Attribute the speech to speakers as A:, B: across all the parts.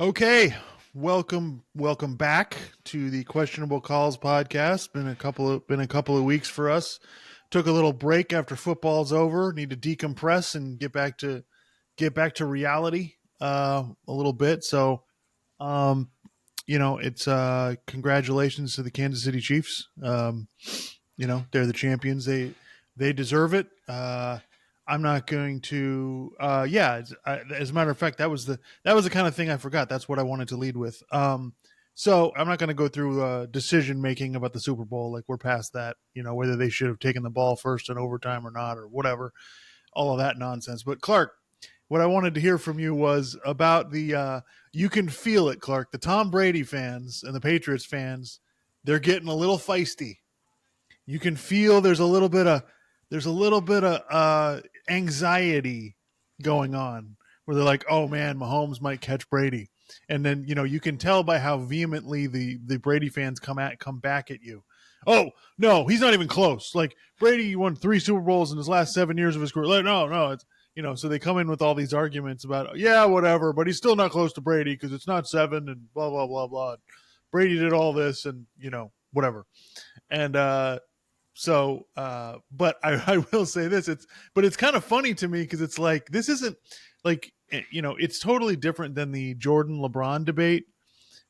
A: Okay, welcome back to the Questionable Calls podcast. Been a couple of weeks for us. Took a little break after football's over. Need to decompress and get back to reality a little bit. So, um, it's congratulations to the Kansas City Chiefs. They're the champions. They deserve it. I'm not going to. As a matter of fact, that was the kind of thing I forgot. That's what I wanted to lead with. So I'm not going to go through decision making about the Super Bowl. Like we're past that. Whether they should have taken the ball first in overtime or not, or whatever. All of that nonsense. But Clark, what I wanted to hear from you was about the. You can feel it, Clark. The Tom Brady fans and the Patriots fans, they're getting a little feisty. You can feel there's a little bit of anxiety going on where they're like, oh man, Mahomes might catch Brady. And then, you can tell by how vehemently the Brady fans come back at you. Oh no, he's not even close. Like Brady won 3 Super Bowls in his last 7 years of his career. Like, no, it's so they come in with all these arguments about yeah, whatever, but he's still not close to Brady because it's not 7 and blah blah blah blah. Brady did all this and whatever. And but I will say this: it's kind of funny to me because it's like this isn't like it's totally different than the Jordan LeBron debate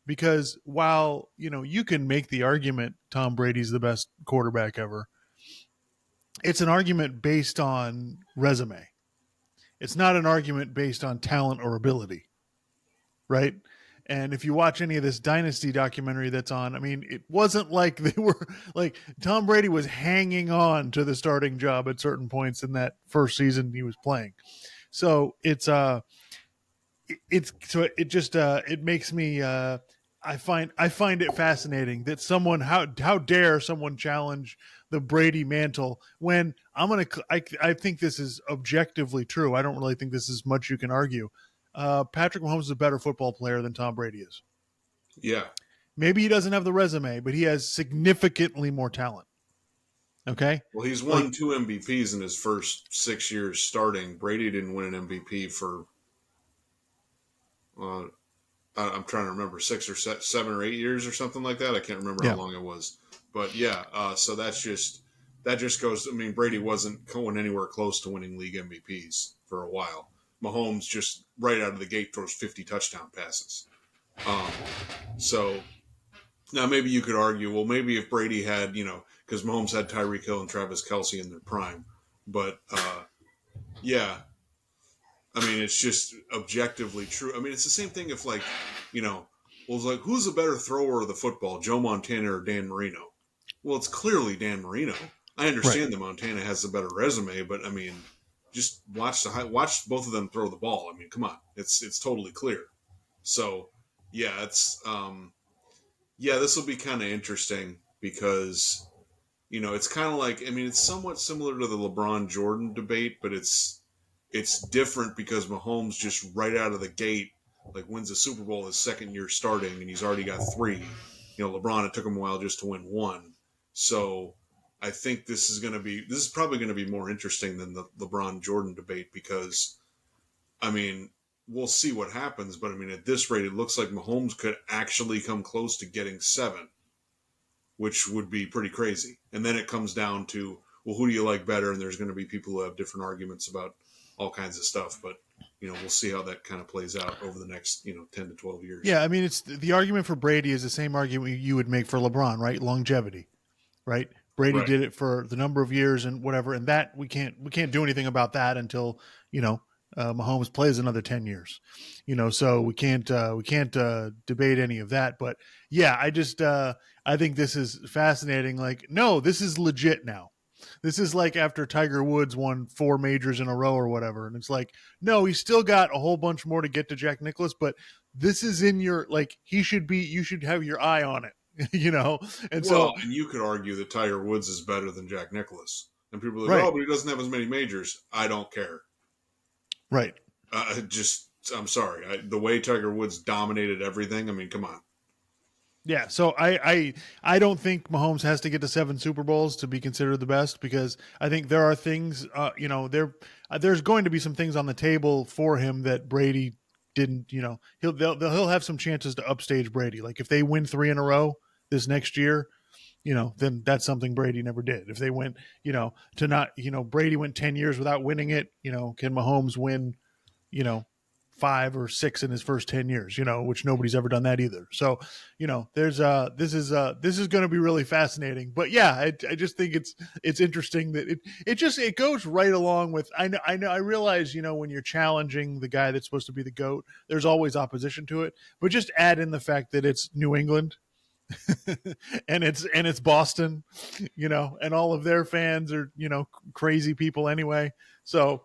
A: because while you can make the argument Tom Brady's the best quarterback ever, it's an argument based on resume. It's not an argument based on talent or ability, right? And if you watch any of this Dynasty documentary that's on, I mean, it wasn't like they were like Tom Brady was hanging on to the starting job at certain points in that first season he was playing. So it makes me I find it fascinating that someone how dare someone challenge the Brady mantle when I think this is objectively true. I don't really think this is much you can argue. Patrick Mahomes is a better football player than Tom Brady is.
B: Yeah.
A: Maybe he doesn't have the resume, but he has significantly more talent. Okay,
B: Well, he's
A: like
B: won 2 MVPs in his first 6 years starting. Brady didn't win an MVP for, uh, I'm trying to remember, 7 or 8 years or something like that. I can't remember how
A: yeah,
B: long it was. But yeah, so that just goes. I mean, Brady wasn't going anywhere close to winning league MVPs for a while. Mahomes just right out of the gate throws 50 touchdown passes. Um, so now maybe you could argue, well, maybe if Brady had, because Mahomes had Tyreek Hill and Travis Kelce in their prime, but yeah, I mean, it's just objectively true. I mean, it's the same thing if well, it's like who's a better thrower of the football, Joe Montana or Dan Marino? Well, it's clearly Dan Marino. I
A: right.
B: understand that Montana has a better resume, but I mean, just watch both of them throw the ball. I mean, come on, it's totally clear. So yeah, this will be kind of interesting because it's kind of like, I mean, it's somewhat similar to the LeBron Jordan debate, but it's different because Mahomes just right out of the gate like wins a Super Bowl his second year starting, and he's already got 3. LeBron, it took him a while just to win 1. So I think this is probably going to be more interesting than the LeBron Jordan debate because I mean, we'll see what happens, but I mean, at this rate, it looks like Mahomes could actually come close to getting 7, which would be pretty crazy. And then it comes down to, well, who do you like better? And there's going to be people who have different arguments about all kinds of stuff. But, we'll see how that kind of plays out over the next, 10 to 12 years.
A: Yeah, I mean, it's the argument for Brady is the same argument you would make for LeBron, right? Longevity, right? Brady
B: Right.
A: did it for the number of years and whatever, and that we can't do anything about that until Mahomes plays another 10 years. So we can't debate any of that. But yeah, I think this is fascinating. Like, no, this is legit now. This is like after Tiger Woods won 4 majors in a row or whatever, and it's like, no, he's still got a whole bunch more to get to Jack Nicklaus, but this is in your like he should be. You should have your eye on it. And so
B: Well, and you could argue that Tiger Woods is better than Jack Nicklaus. And people are like,
A: right,
B: oh, but he doesn't have as many majors. I don't care.
A: right.
B: I'm sorry. The way Tiger Woods dominated everything, I mean, come on.
A: Yeah, so I don't think Mahomes has to get to 7 Super Bowls to be considered the best because I think there are things there's going to be some things on the table for him that Brady didn't, he'll have some chances to upstage Brady. Like if they win 3 in a row this next year, then that's something Brady never did. If they went, to not, Brady went 10 years without winning it, can Mahomes win, you know, 5 or 6 in his first 10 years, which nobody's ever done that either. So, there's this is going to be really fascinating. But yeah, I just think it's interesting that it goes right along with, I realize, when you're challenging the guy that's supposed to be the GOAT, there's always opposition to it, but just add in the fact that it's New England and it's Boston, and all of their fans are, crazy people anyway. So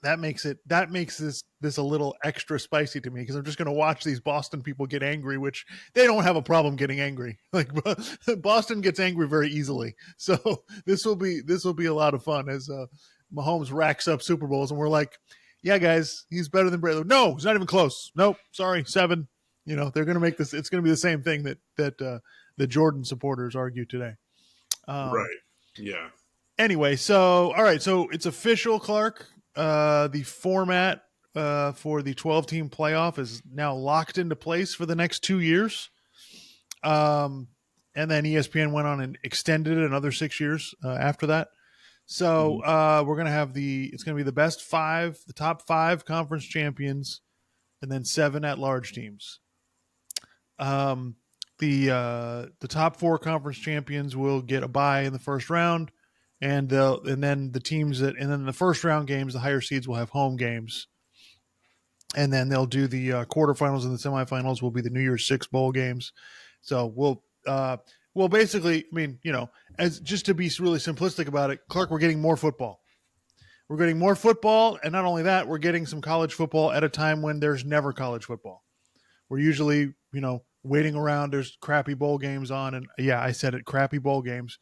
A: that makes this a little extra spicy to me, because I'm just going to watch these Boston people get angry, which they don't have a problem getting angry. Like Boston gets angry very easily. So this will be a lot of fun as Mahomes racks up Super Bowls, and we're like, yeah, guys, he's better than Brady. No, he's not even close. Nope, sorry, 7. They're going to make this. It's going to be the same thing that the Jordan supporters argue today.
B: Right. Yeah.
A: Anyway, so all right, so it's official, Clark. The format for the 12-team playoff is now locked into place for the next 2 years. And then ESPN went on and extended it another 6 years after that. So we're going to have it's going to be the best 5, the top 5 conference champions, and then 7 at-large teams. The top 4 conference champions will get a bye in the first round. And then the first round games, the higher seeds will have home games, and then they'll do the quarterfinals and the semifinals will be the New Year's Six bowl games. So we'll basically, I mean, as just to be really simplistic about it, Clark, we're getting more football. We're getting more football, and not only that, we're getting some college football at a time when there's never college football. We're usually, waiting around. There's crappy bowl games on, and yeah, I said it, crappy bowl games.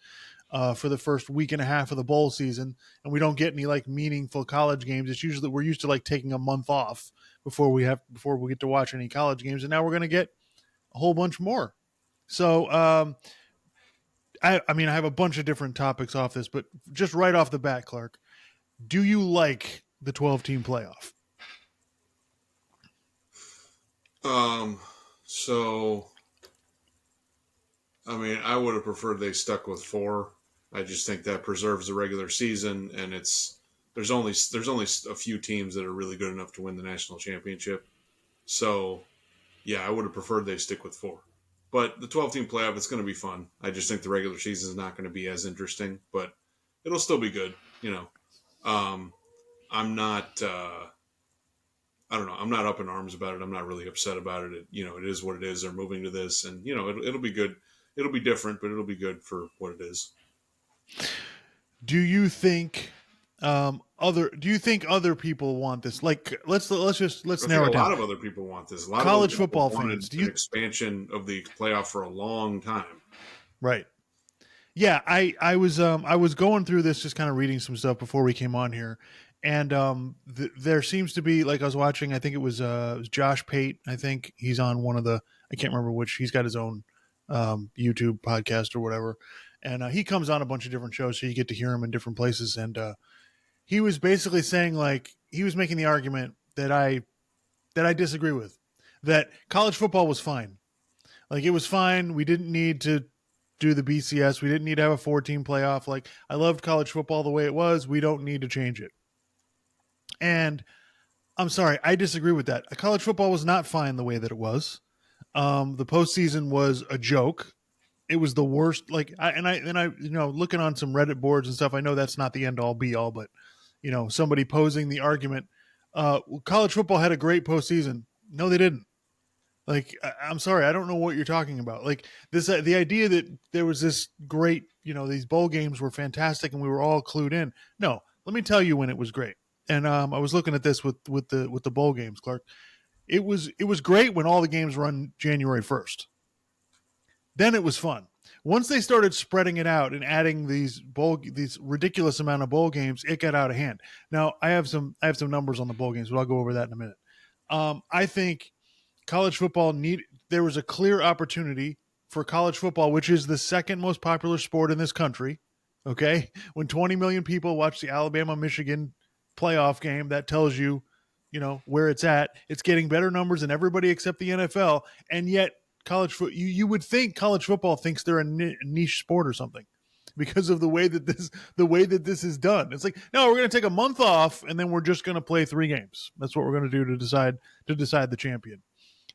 A: For the first week and a half of the bowl season, and we don't get any like meaningful college games. It's usually we're used to like taking a month off before we get to watch any college games, and now we're going to get a whole bunch more. So, I have a bunch of different topics off this, but just right off the bat, Clark, do you like the 12-team playoff?
B: So, I would have preferred they stuck with 4. I just think that preserves the regular season, and there's only a few teams that are really good enough to win the national championship. So, yeah, I would have preferred they stick with 4. But the 12-team playoff, it's going to be fun. I just think the regular season is not going to be as interesting, but it'll still be good. I'm not. I don't know. I'm not up in arms about it. I'm not really upset about it. It is what it is. They're moving to this, and it'll be good. It'll be different, but it'll be good for what it is.
A: Do you think other people want this? Like let's narrow it down.
B: A lot of other people want this. A lot
A: college
B: of
A: football fans.
B: Do you expansion of the playoff for a long time?
A: Right. Yeah, I was going through this, just kind of reading some stuff before we came on here, and there seems to be, like, I was watching, I think it was Josh Pate. I think he's on one of the, I can't remember which. He's got his own YouTube podcast or whatever, and he comes on a bunch of different shows, so you get to hear him in different places. And he was basically saying, like, he was making the argument that I disagree with, that college football was fine. Like, it was fine. We didn't need to do the BCS. We didn't need to have a 4-team playoff. Like, I loved college football the way it was. We don't need to change it. And I'm sorry, I disagree with that. College football was not fine the way that it was. The postseason was a joke. It was the worst. Like, looking on some Reddit boards and stuff, I know that's not the end all be all, but somebody posing the argument, college football had a great postseason. No, they didn't. Like, I'm sorry, I don't know what you're talking about. Like, this, the idea that there was this great, these bowl games were fantastic and we were all clued in. No, let me tell you when it was great. And I was looking at this with the bowl games, Clark. It was great when all the games run January 1st. Then it was fun. Once they started spreading it out and adding these ridiculous amount of bowl games, it got out of hand. Now, I have some numbers on the bowl games, but I'll go over that in a minute. I think college football there was a clear opportunity for college football, which is the second most popular sport in this country. Okay. When 20 million people watch the Alabama-Michigan playoff game, that tells you, where it's at. It's getting better numbers than everybody except the NFL, and yet you would think college football thinks they're a niche sport or something because of the way that this is done. It's like, no, we're going to take a month off and then we're just going to play 3 games. That's what we're going to do to decide the champion.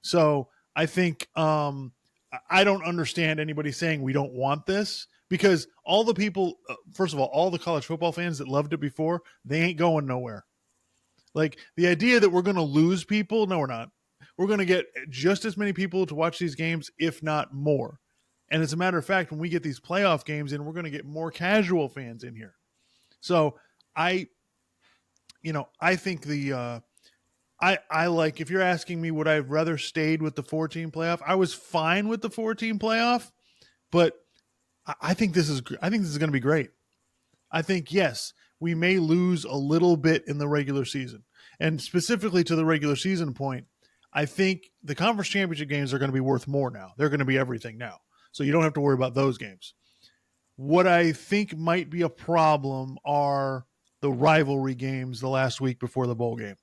A: So I think I don't understand anybody saying we don't want this, because all the people, first of all the college football fans that loved it before, they ain't going nowhere. Like, the idea that we're going to lose people, no, we're not. We're going to get just as many people to watch these games, if not more. And as a matter of fact, when we get these playoff games in, we're going to get more casual fans in here. So I think I like, if you're asking me would I have rather stayed with the 4-team playoff, I was fine with the 4-team playoff, but I think this is going to be great. I think, yes, we may lose a little bit in the regular season. And specifically to the regular season point, I think the conference championship games are going to be worth more now. They're going to be everything now. So you don't have to worry about those games. What I think might be a problem are the rivalry games the last week before the bowl game.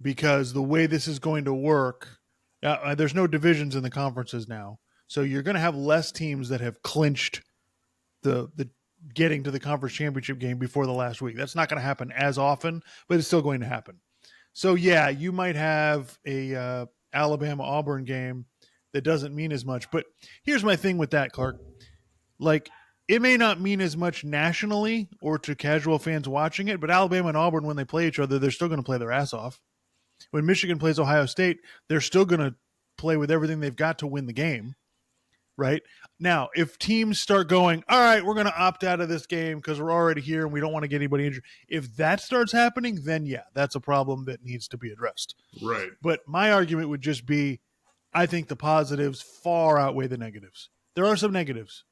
A: Because the way this is going to work, there's no divisions in the conferences now. So you're going to have less teams that have clinched the getting to the conference championship game before the last week. That's not going to happen as often, but it's still going to happen. So yeah, you might have a Alabama-Auburn game that doesn't mean as much. But here's my thing with that, Clark. Like, it may not mean as much nationally or to casual fans watching it, but Alabama and Auburn, when they play each other, they're still going to play their ass off. When Michigan plays Ohio State, they're still going to play with everything they've got to win the game, right? Now, if teams start going, all right, we're going to opt out of this game because we're already here and we don't want to get anybody injured. If that starts happening, then yeah, that's a problem that needs to be addressed.
B: Right.
A: But my argument would just be, I think the positives far outweigh the negatives. There are some negatives,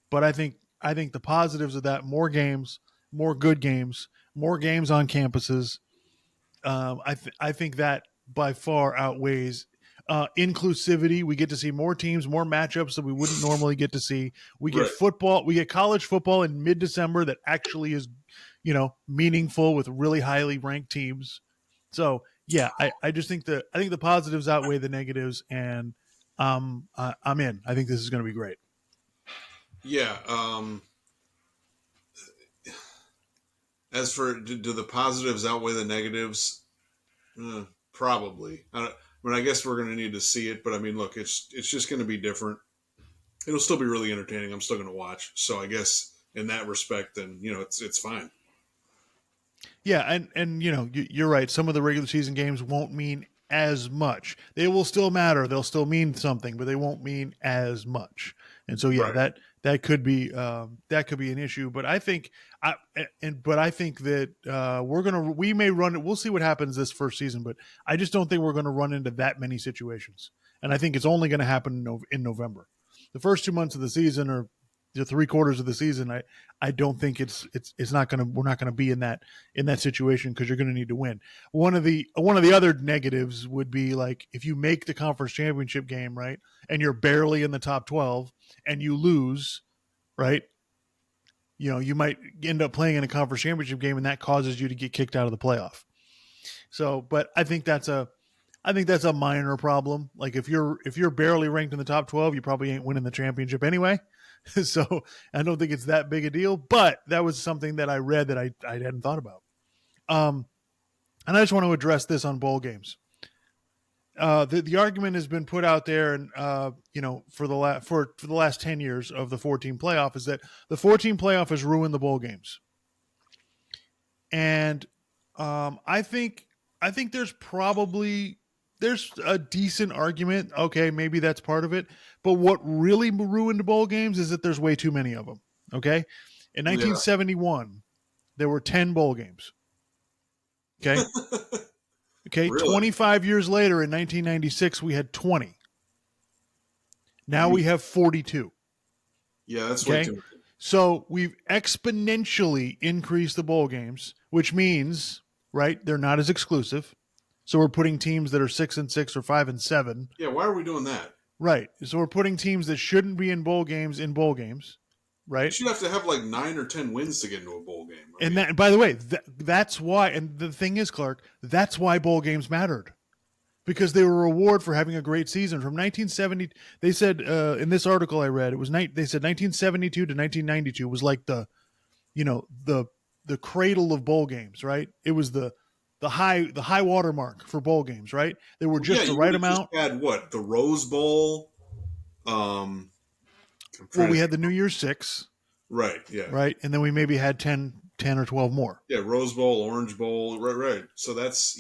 A: but I think the positives of that, more games, more good games, more games on campuses, I think that by far outweighs inclusivity. We get to see more teams, more matchups that we wouldn't normally get to see. We get football. We get college football in mid-December that actually is, meaningful with really highly ranked teams. So yeah, I just think the positives outweigh the negatives, and I'm in. I think this is going to be great.
B: Yeah. As for do the positives outweigh the negatives? Probably. I guess we're going to need to see it, but I mean, look, it's just going to be different. It'll still be really entertaining. I'm still going to watch. So I guess in that respect, then it's fine.
A: Yeah, and you're right. Some of the regular season games won't mean as much. They will still matter. They'll still mean something, but they won't mean as much. And so yeah,
B: Right.
A: that could be an issue. But I think that we may run it. We'll see what happens this first season, but I just don't think we're going to run into that many situations. And I think it's only going to happen in November. The first 2 months of the season, or the 3/4 of the season, I don't think we're not going to be in that situation, because you're going to need to win. One of the other negatives would be, like, if you make the conference championship game, right, and you're barely in the top 12 and you lose, right, you might end up playing in a conference championship game and that causes you to get kicked out of the playoff. So, but I think that's a minor problem. Like, if you're barely ranked in the top 12, you probably ain't winning the championship anyway. So I don't think it's that big a deal, but that was something that I read that I hadn't thought about. And I just want to address this on bowl games. The argument has been put out there, and for the last 10 years of the 4-team playoff, is that the 4-team playoff has ruined the bowl games. And I think there's a decent argument. Okay, maybe that's part of it. But what really ruined bowl games is that there's way too many of them. Okay, in 1971, there were 10 bowl games. Okay. Okay,
B: Really?
A: 25 years later, in 1996, we had 20. Now we have 42.
B: Yeah, that's way too many.
A: So we've exponentially increased the bowl games, which means, right, they're not as exclusive. So we're putting teams that are 6-6 or 5-7.
B: Yeah, why are we doing that?
A: Right. So we're putting teams that shouldn't be in bowl games, right?
B: You should have to have like 9 or 10 wins to get into a bowl game,
A: And that, by the way, that's why. And the thing is, Clark, that's why bowl games mattered, because they were a reward for having a great season. From 1970, they said in this article I read, they said 1972 to 1992 was like the cradle of bowl games, right? It was the high water mark for bowl games, right? They were just the right amount.
B: Had what, the Rose Bowl?
A: We had the New Year's Six,
B: right? Yeah,
A: right, and then we maybe had 10 or 12 more.
B: Yeah, Rose Bowl, Orange Bowl, right. So that's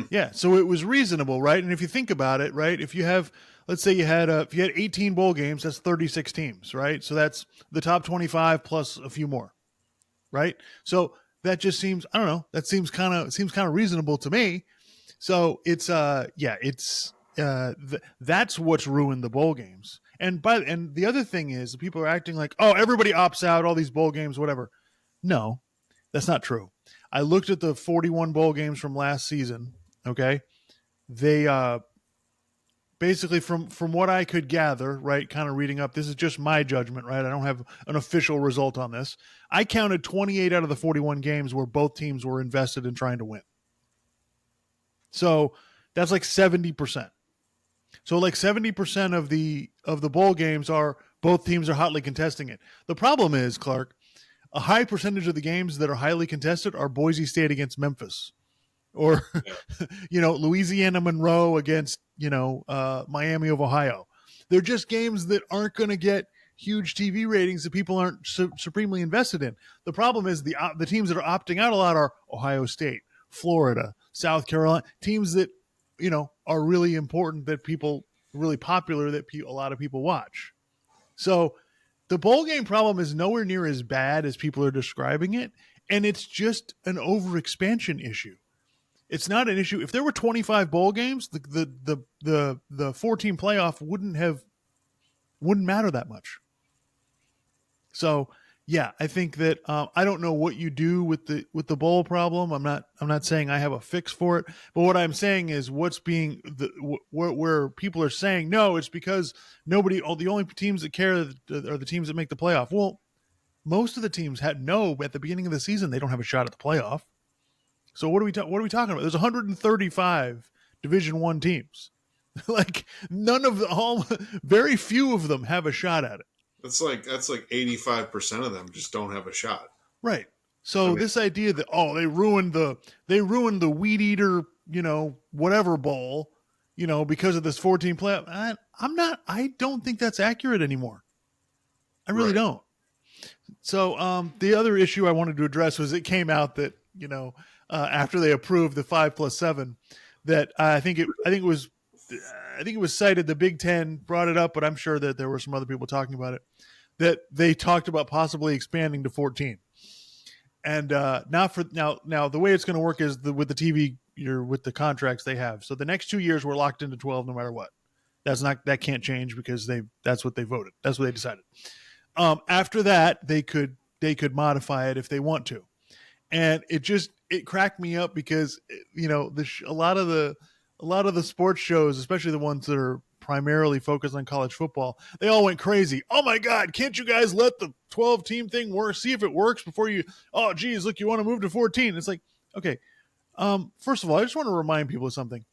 A: Yeah, so it was reasonable, right? And if you think about it, right, if you have, let's say if you had 18 bowl games, that's 36 teams, right? So that's the top 25 plus a few more, right? So that just seems, I don't know, that seems kind of reasonable to me. So it's that's what's ruined the bowl games. And the other thing is, people are acting like, oh, everybody opts out, all these bowl games, whatever. No, that's not true. I looked at the 41 bowl games from last season. Okay, they basically, from what I could gather, right, kind of reading up, this is just my judgment, right? I don't have an official result on this. I counted 28 out of the 41 games where both teams were invested in trying to win. So that's like 70%. So like 70% of the bowl games are both teams are hotly contesting it. The problem is, Clark, a high percentage of the games that are highly contested are Boise State against Memphis, or Louisiana Monroe against Miami of Ohio. They're just games that aren't going to get huge TV ratings that people aren't supremely invested in. The problem is the teams that are opting out a lot are Ohio State, Florida, South Carolina, teams that are really important, that people really popular, that a lot of people watch. So the bowl game problem is nowhere near as bad as people are describing it, and it's just an overexpansion issue. It's not an issue. If there were 25 bowl games, the 14 playoff wouldn't matter that much. So yeah, I think that I don't know what you do with the bowl problem. I'm not saying I have a fix for it, but what I'm saying is where people are saying no, it's because the only teams that care are the teams that make the playoff. Well, most of the teams had at the beginning of the season they don't have a shot at the playoff. So what are we talking about? There's 135 Division I teams. Like very few of them have a shot at it.
B: That's like 85% of them just don't have a shot.
A: Right. So this idea that they ruined the Weed Eater, whatever bowl, because of this 14 playoff. I don't think that's accurate anymore. I really don't. So the other issue I wanted to address was it came out that after they approved the 5+7, that I think it was cited, the Big Ten brought it up, but I'm sure that there were some other people talking about it, that they talked about possibly expanding to 14. And now the way it's going to work is with the TV, with the contracts they have. So the next 2 years we're locked into 12 no matter what. That can't change because that's what they voted. That's what they decided. After that, they could modify it if they want to. And it cracked me up because a lot of the sports shows, especially the ones that are primarily focused on college football, they all went crazy. Oh my God, can't you guys let the 12-team thing work? See if it works before you, oh geez, look, you want to move to 14. It's like, okay. First of all, I just want to remind people of something.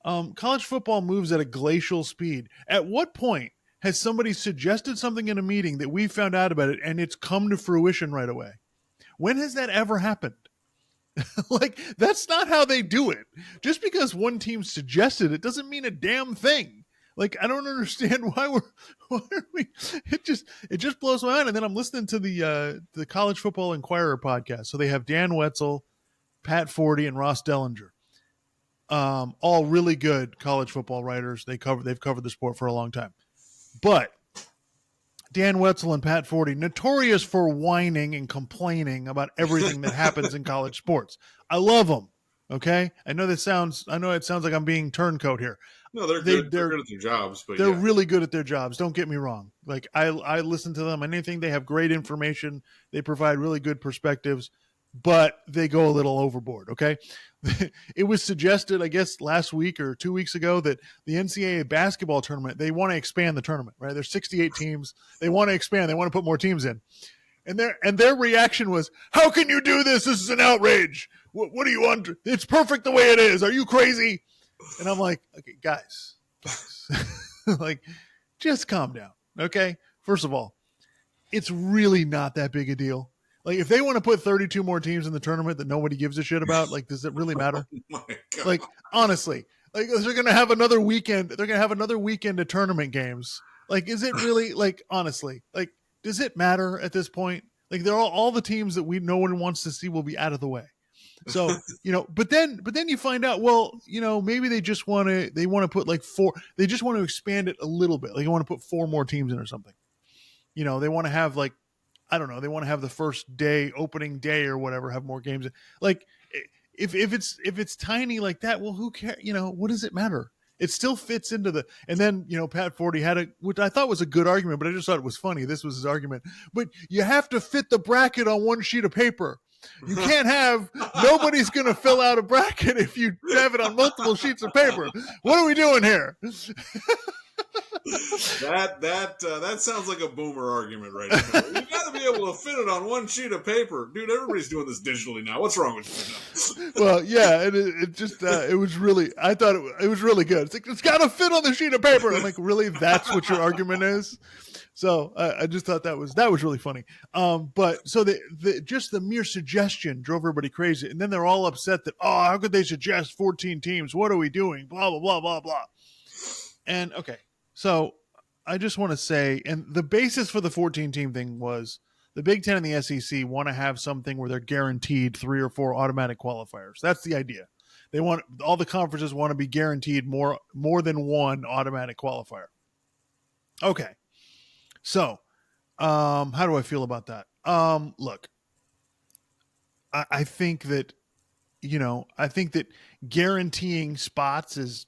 A: College football moves at a glacial speed. At what point has somebody suggested something in a meeting that we found out about it and it's come to fruition right away? When has that ever happened? Like, that's not how they do it. Just because one team suggested it doesn't mean a damn thing. Like, I don't understand why are we it just blows my mind. And then I'm listening to the College Football Inquirer podcast. So they have Dan Wetzel, Pat Forty, and Ross Dellinger. All really good college football writers. They've covered the sport for a long time. But Dan Wetzel and Pat Forty, notorious for whining and complaining about everything that happens in college sports. I love them. Okay, I know it sounds like I'm being turncoat here.
B: No, they're good. They're good at their jobs, but
A: they're really good at their jobs. Don't get me wrong. Like I listen to them. Anything, they have great information. They provide really good perspectives, but they go a little overboard. Okay, it was suggested, I guess, last week or 2 weeks ago that the NCAA basketball tournament, they want to expand the tournament. Right, there's 68 teams. They want to expand. They want to put more teams in. and their reaction was, "How can you do this? This is an outrage. What do you want? It's perfect the way it is. Are you crazy?" And I'm like, "Okay, guys, like, just calm down, okay? First of all, it's really not that big a deal. Like, if they want to put 32 more teams in the tournament that nobody gives a shit about, like, does it really matter?
B: Oh my God.
A: Like, honestly, like, they're going to have another weekend. They're going to have another weekend of tournament games. Like, is it really, like, honestly, like, does it matter at this point? Like, they're all the teams that no one wants to see will be out of the way. So, but then you find out, well, maybe they just want to put like they just want to expand it a little bit. Like, they want to put 4 more teams in or something. They want to have, like, I don't know, they want to have the first day, opening day or whatever, have more games. Like, if it's tiny like that, well, who cares? What does it matter? It still fits into and then, Pat Forty had which I thought was a good argument, but I just thought it was funny. This was his argument. But you have to fit the bracket on one sheet of paper. You can't have, nobody's going to fill out a bracket if you have it on multiple sheets of paper. What are we doing here?
B: That sounds like a boomer argument right now. You got to be able to fit it on one sheet of paper, dude. Everybody's doing this digitally now. What's wrong with you?
A: Well, yeah, and it just it was really. I thought it was really good. It's like, it's got to fit on the sheet of paper. I'm like, really? That's what your argument is? So I just thought that was really funny. But so just the mere suggestion drove everybody crazy, and then they're all upset that, oh, how could they suggest 14 teams? What are we doing? Blah blah blah blah blah. And okay. So I just want to say, and the basis for the 14-team thing was the Big Ten and the SEC want to have something where they're guaranteed 3 or 4 automatic qualifiers. That's the idea. They want all the conferences want to be guaranteed more than one automatic qualifier. Okay. So, how do I feel about that? Look, I think that, guaranteeing spots is,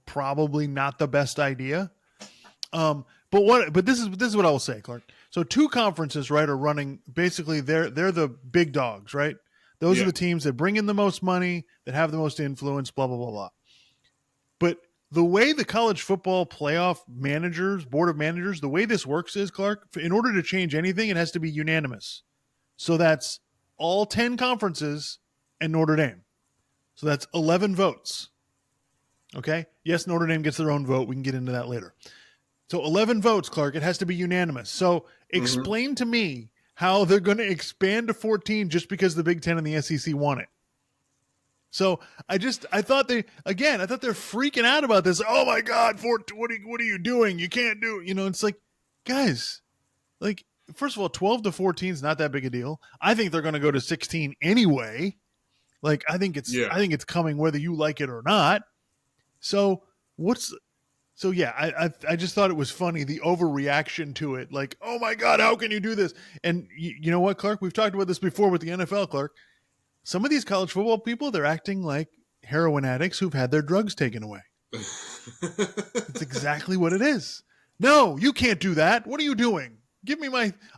A: probably not the best idea. But this is what I will say, Clark. So 2 conferences, right, are running, basically they're the big dogs, right? Those are the teams that bring in the most money, that have the most influence, blah, blah, blah, blah. But the way the college football playoff board of managers, the way this works is, Clark, in order to change anything, it has to be unanimous. So that's all 10 conferences and Notre Dame. So that's 11 votes. Okay? Yes, Notre Dame gets their own vote. We can get into that later. So 11 votes, Clark. It has to be unanimous. So explain to me how they're going to expand to 14 just because the Big Ten and the SEC want it. So I thought they're freaking out about this. Oh my God, what are you doing? You can't do, it's like, guys, like, first of all, 12 to 14 is not that big a deal. I think they're going to go to 16 anyway. Like, I think it's coming whether you like it or not. So I just thought it was funny, the overreaction to it. Like, oh my God, how can you do this? And you know what, Clark? We've talked about this before with the NFL, Clark. Some of these college football people, they're acting like heroin addicts who've had their drugs taken away. It's exactly what it is. No, you can't do that. What are you doing? Give me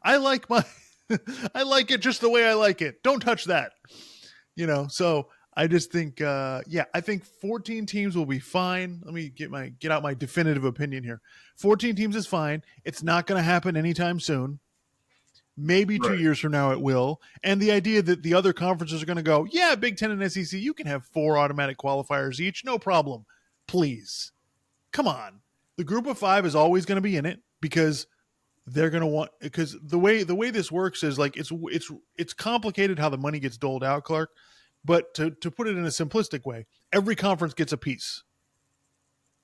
A: I like it just the way I like it. Don't touch that. So I just think, I think 14 teams will be fine. Let me get out my definitive opinion here. 14 teams is fine. It's not going to happen anytime soon. Maybe 2 years from now it will. And the idea that the other conferences are going to go, yeah, Big Ten and SEC, you can have 4 automatic qualifiers each. No problem. Please. Come on. The group of 5 is always going to be in it because they're going to want, because the way this works is like, it's complicated how the money gets doled out, Clark. But to put it in a simplistic way, every conference gets a piece.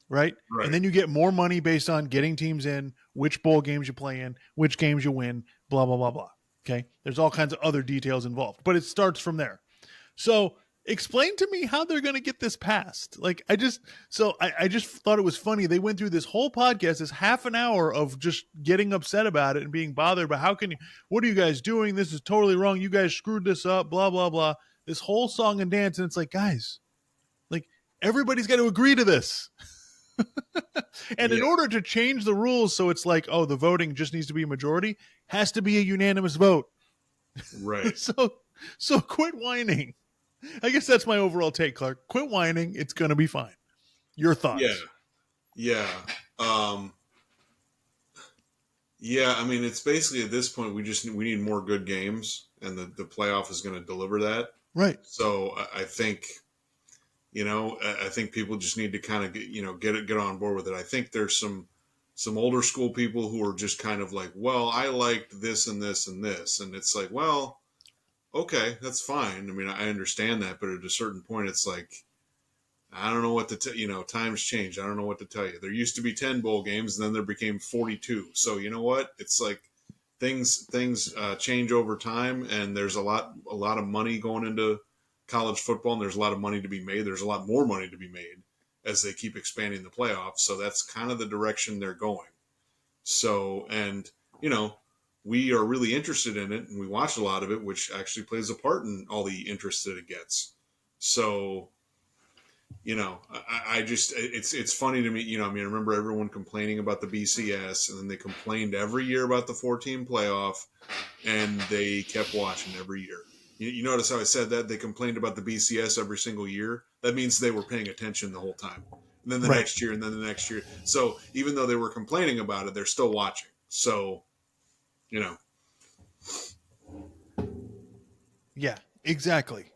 A: Right? And then you get more money based on getting teams in, which bowl games you play in, which games you win, blah, blah, blah, blah. Okay? There's all kinds of other details involved, but it starts from there. So explain to me how they're going to get this passed. Like, I just thought it was funny. They went through this whole podcast, this half an hour of just getting upset about it and being bothered. But what are you guys doing? This is totally wrong. You guys screwed this up, blah, blah, blah. This whole song and dance. And it's like, guys, like, everybody's got to agree to this. And in order to change the rules so it's like, oh, the voting just needs to be a majority, has to be a unanimous vote.
B: Right.
A: So quit whining. I guess that's my overall take, Clark. Quit whining. It's going to be fine. Your thoughts?
B: Yeah. Yeah, I mean, it's basically at this point we need more good games, and the playoff is going to deliver that.
A: Right.
B: So I think I think people just need to kind of get on board with it. I think there's some older school people who are just kind of like, well, I liked this and this and this, and it's like, well, okay, that's fine. I mean, I understand that, but at a certain point, it's like I don't know what to tell times change. I don't know what to tell you. There used to be 10 bowl games, and then there became 42. So you know what? It's like things change over time, and there's a lot of money going into college football, and there's a lot of money to be made. There's a lot more money to be made as they keep expanding the playoffs. So that's kind of the direction they're going. So, and we are really interested in it, and we watch a lot of it, which actually plays a part in all the interest that it gets. So I just it's funny to me. I mean, I remember everyone complaining about the BCS, and then they complained every year about the 14 playoff, and they kept watching every year. You notice how I said that they complained about the BCS every single year. That means they were paying attention the whole time. And then the
A: Right.
B: next year, and then the next year. So even though they were complaining about it, they're still watching. So you know,
A: Yeah, exactly.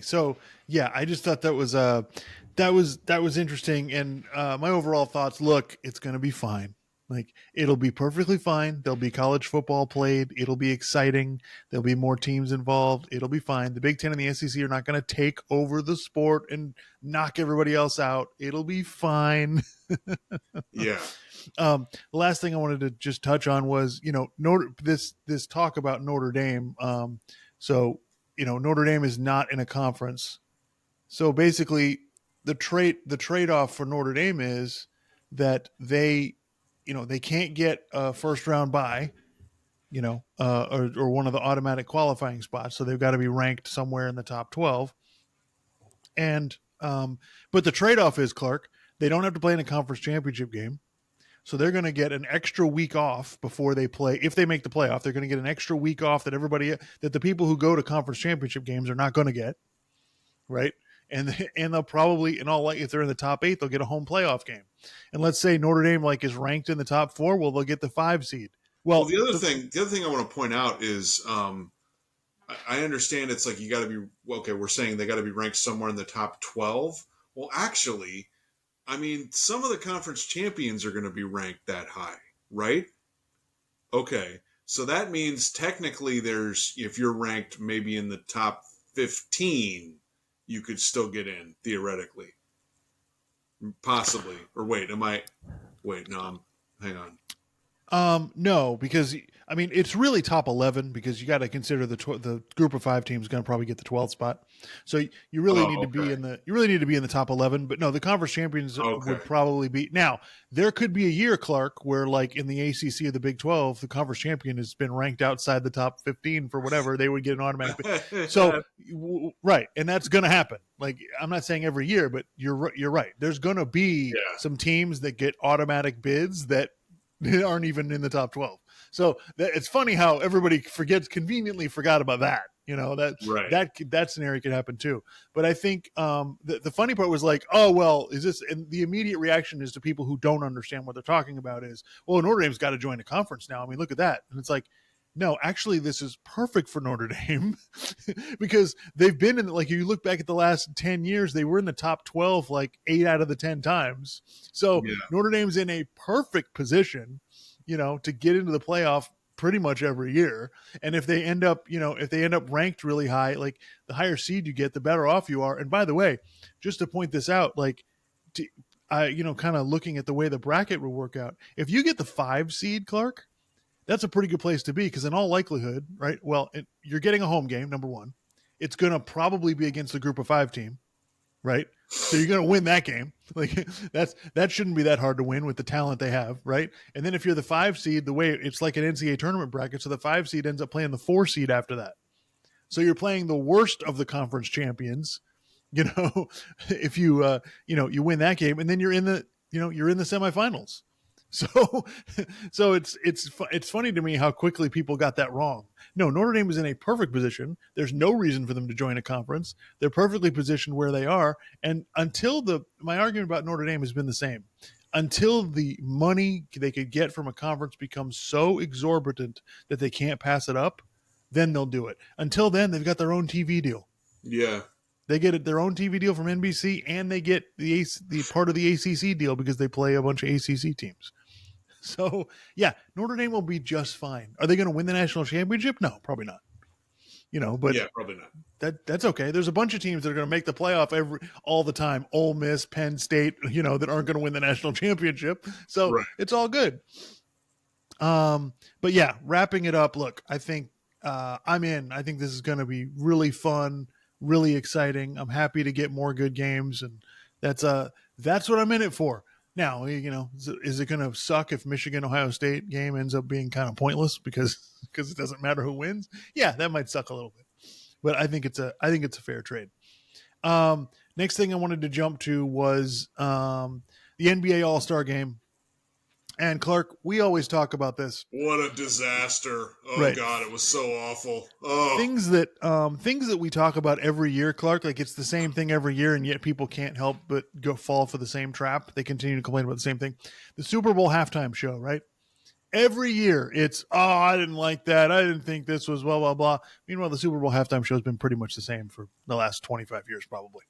A: So yeah, I just thought that was interesting. And my overall thoughts: look, it's going to be fine. Like it'll be perfectly fine. There'll be college football played. It'll be exciting. There'll be more teams involved. It'll be fine. The Big Ten and the SEC are not going to take over the sport and knock everybody else out. It'll be fine.
B: yeah,
A: The last thing I wanted to just touch on was, this talk about Notre Dame. So, Notre Dame is not in a conference. So basically, the trade off for Notre Dame is that they can't get a first round bye, or one of the automatic qualifying spots. So they've got to be ranked somewhere in the top 12. And but the trade off is, Clark, they don't have to play in a conference championship game. So they're going to get an extra week off before they play. If they make the playoff, they're going to get an extra week off that the people who go to conference championship games are not going to get, right? And they'll probably, in all likelihood, if they're in the top 8, they'll get a home playoff game. And let's say Notre Dame is ranked in the top 4, well, they'll get the 5 seed.
B: well,
A: Well,
B: the other thing I want to point out is I understand it's like you got to be okay. We're saying they got to be ranked somewhere in the top 12. Well, actually, I mean, some of the conference champions are going to be ranked that high, right? Okay, so that means technically, if you're ranked maybe in the top 15, you could still get in theoretically, possibly. Or wait, am I? Wait, no, hang on.
A: no, because I mean it's really top 11 because you got to consider the group of 5 teams going to probably get the 12th spot. So you really need
B: Oh,
A: to be
B: okay,
A: in the top 11. But no, the conference champions
B: okay.
A: would probably be now. There could be a year, Clark, where like in the ACC of the Big 12, the conference champion has been ranked outside the top 15 for whatever. They would get an automatic. So right, and that's going to happen. Like I'm not saying every year, but you're right. There's going to be
B: Yeah,
A: some teams that get automatic bids that aren't even in the top 12. So it's funny how everybody conveniently forgot about that. That
B: right.
A: that scenario could happen too. But I think the funny part was like, oh well, is this? And the immediate reaction is to people who don't understand what they're talking about is, well, Notre Dame's got to join a conference now. I mean, look at that. And it's like, no, actually, this is perfect for Notre Dame because they've been in, like, if you look back at the last 10 years, they were in the top 12 like 8 out of the 10 times. So
B: Yeah,
A: Notre Dame's in a perfect position, to get into the playoff pretty much every year. And if they end up ranked really high, like the higher seed you get, the better off you are. And by the way, just to point this out, like, kind of looking at the way the bracket will work out, if you get the 5 seed, Clark, that's a pretty good place to be because in all likelihood, right? Well, you're getting a home game, number one. It's going to probably be against the group of 5 team, right? So you're going to win that game. Like that shouldn't be that hard to win with the talent they have, right? And then if you're the 5 seed, the way it's like an NCAA tournament bracket, so the 5 seed ends up playing the 4 seed after that. So you're playing the worst of the conference champions, if you win that game, and then you're in the semifinals. So, so it's funny to me how quickly people got that wrong. No, Notre Dame is in a perfect position. There's no reason for them to join a conference. They're perfectly positioned where they are. And my argument about Notre Dame has been the same. until the money they could get from a conference becomes so exorbitant that they can't pass it up, then they'll do it. Until then, they've got their own TV deal.
B: Yeah.
A: They get their own TV deal from NBC, and they get the part of the ACC deal because they play a bunch of ACC teams. So, yeah, Notre Dame will be just fine. Are they going to win the national championship? No, probably not. But
B: yeah, probably not.
A: That's okay. There's a bunch of teams that are going to make the playoff all the time. Ole Miss, Penn State, that aren't going to win the national championship. So
B: Right.
A: It's all good. But yeah, wrapping it up. Look, I think I'm in. I think this is going to be really fun, really exciting. I'm happy to get more good games, and that's what I'm in it for. Now, is it going to suck if Michigan-Ohio State game ends up being kind of pointless because it doesn't matter who wins? Yeah, that might suck a little bit, but I think it's a fair trade. Next thing I wanted to jump to was the NBA All-Star Game. And Clark, we always talk about this.
B: What a disaster! Oh
A: right.
B: God, it was so awful. Oh,
A: things that we talk about every year, Clark. Like it's the same thing every year, and yet people can't help but fall for the same trap. They continue to complain about the same thing. The Super Bowl halftime show, right? Every year, it's I didn't like that. I didn't think this was blah blah blah. Meanwhile, the Super Bowl halftime show has been pretty much the same for the last 25 years, probably.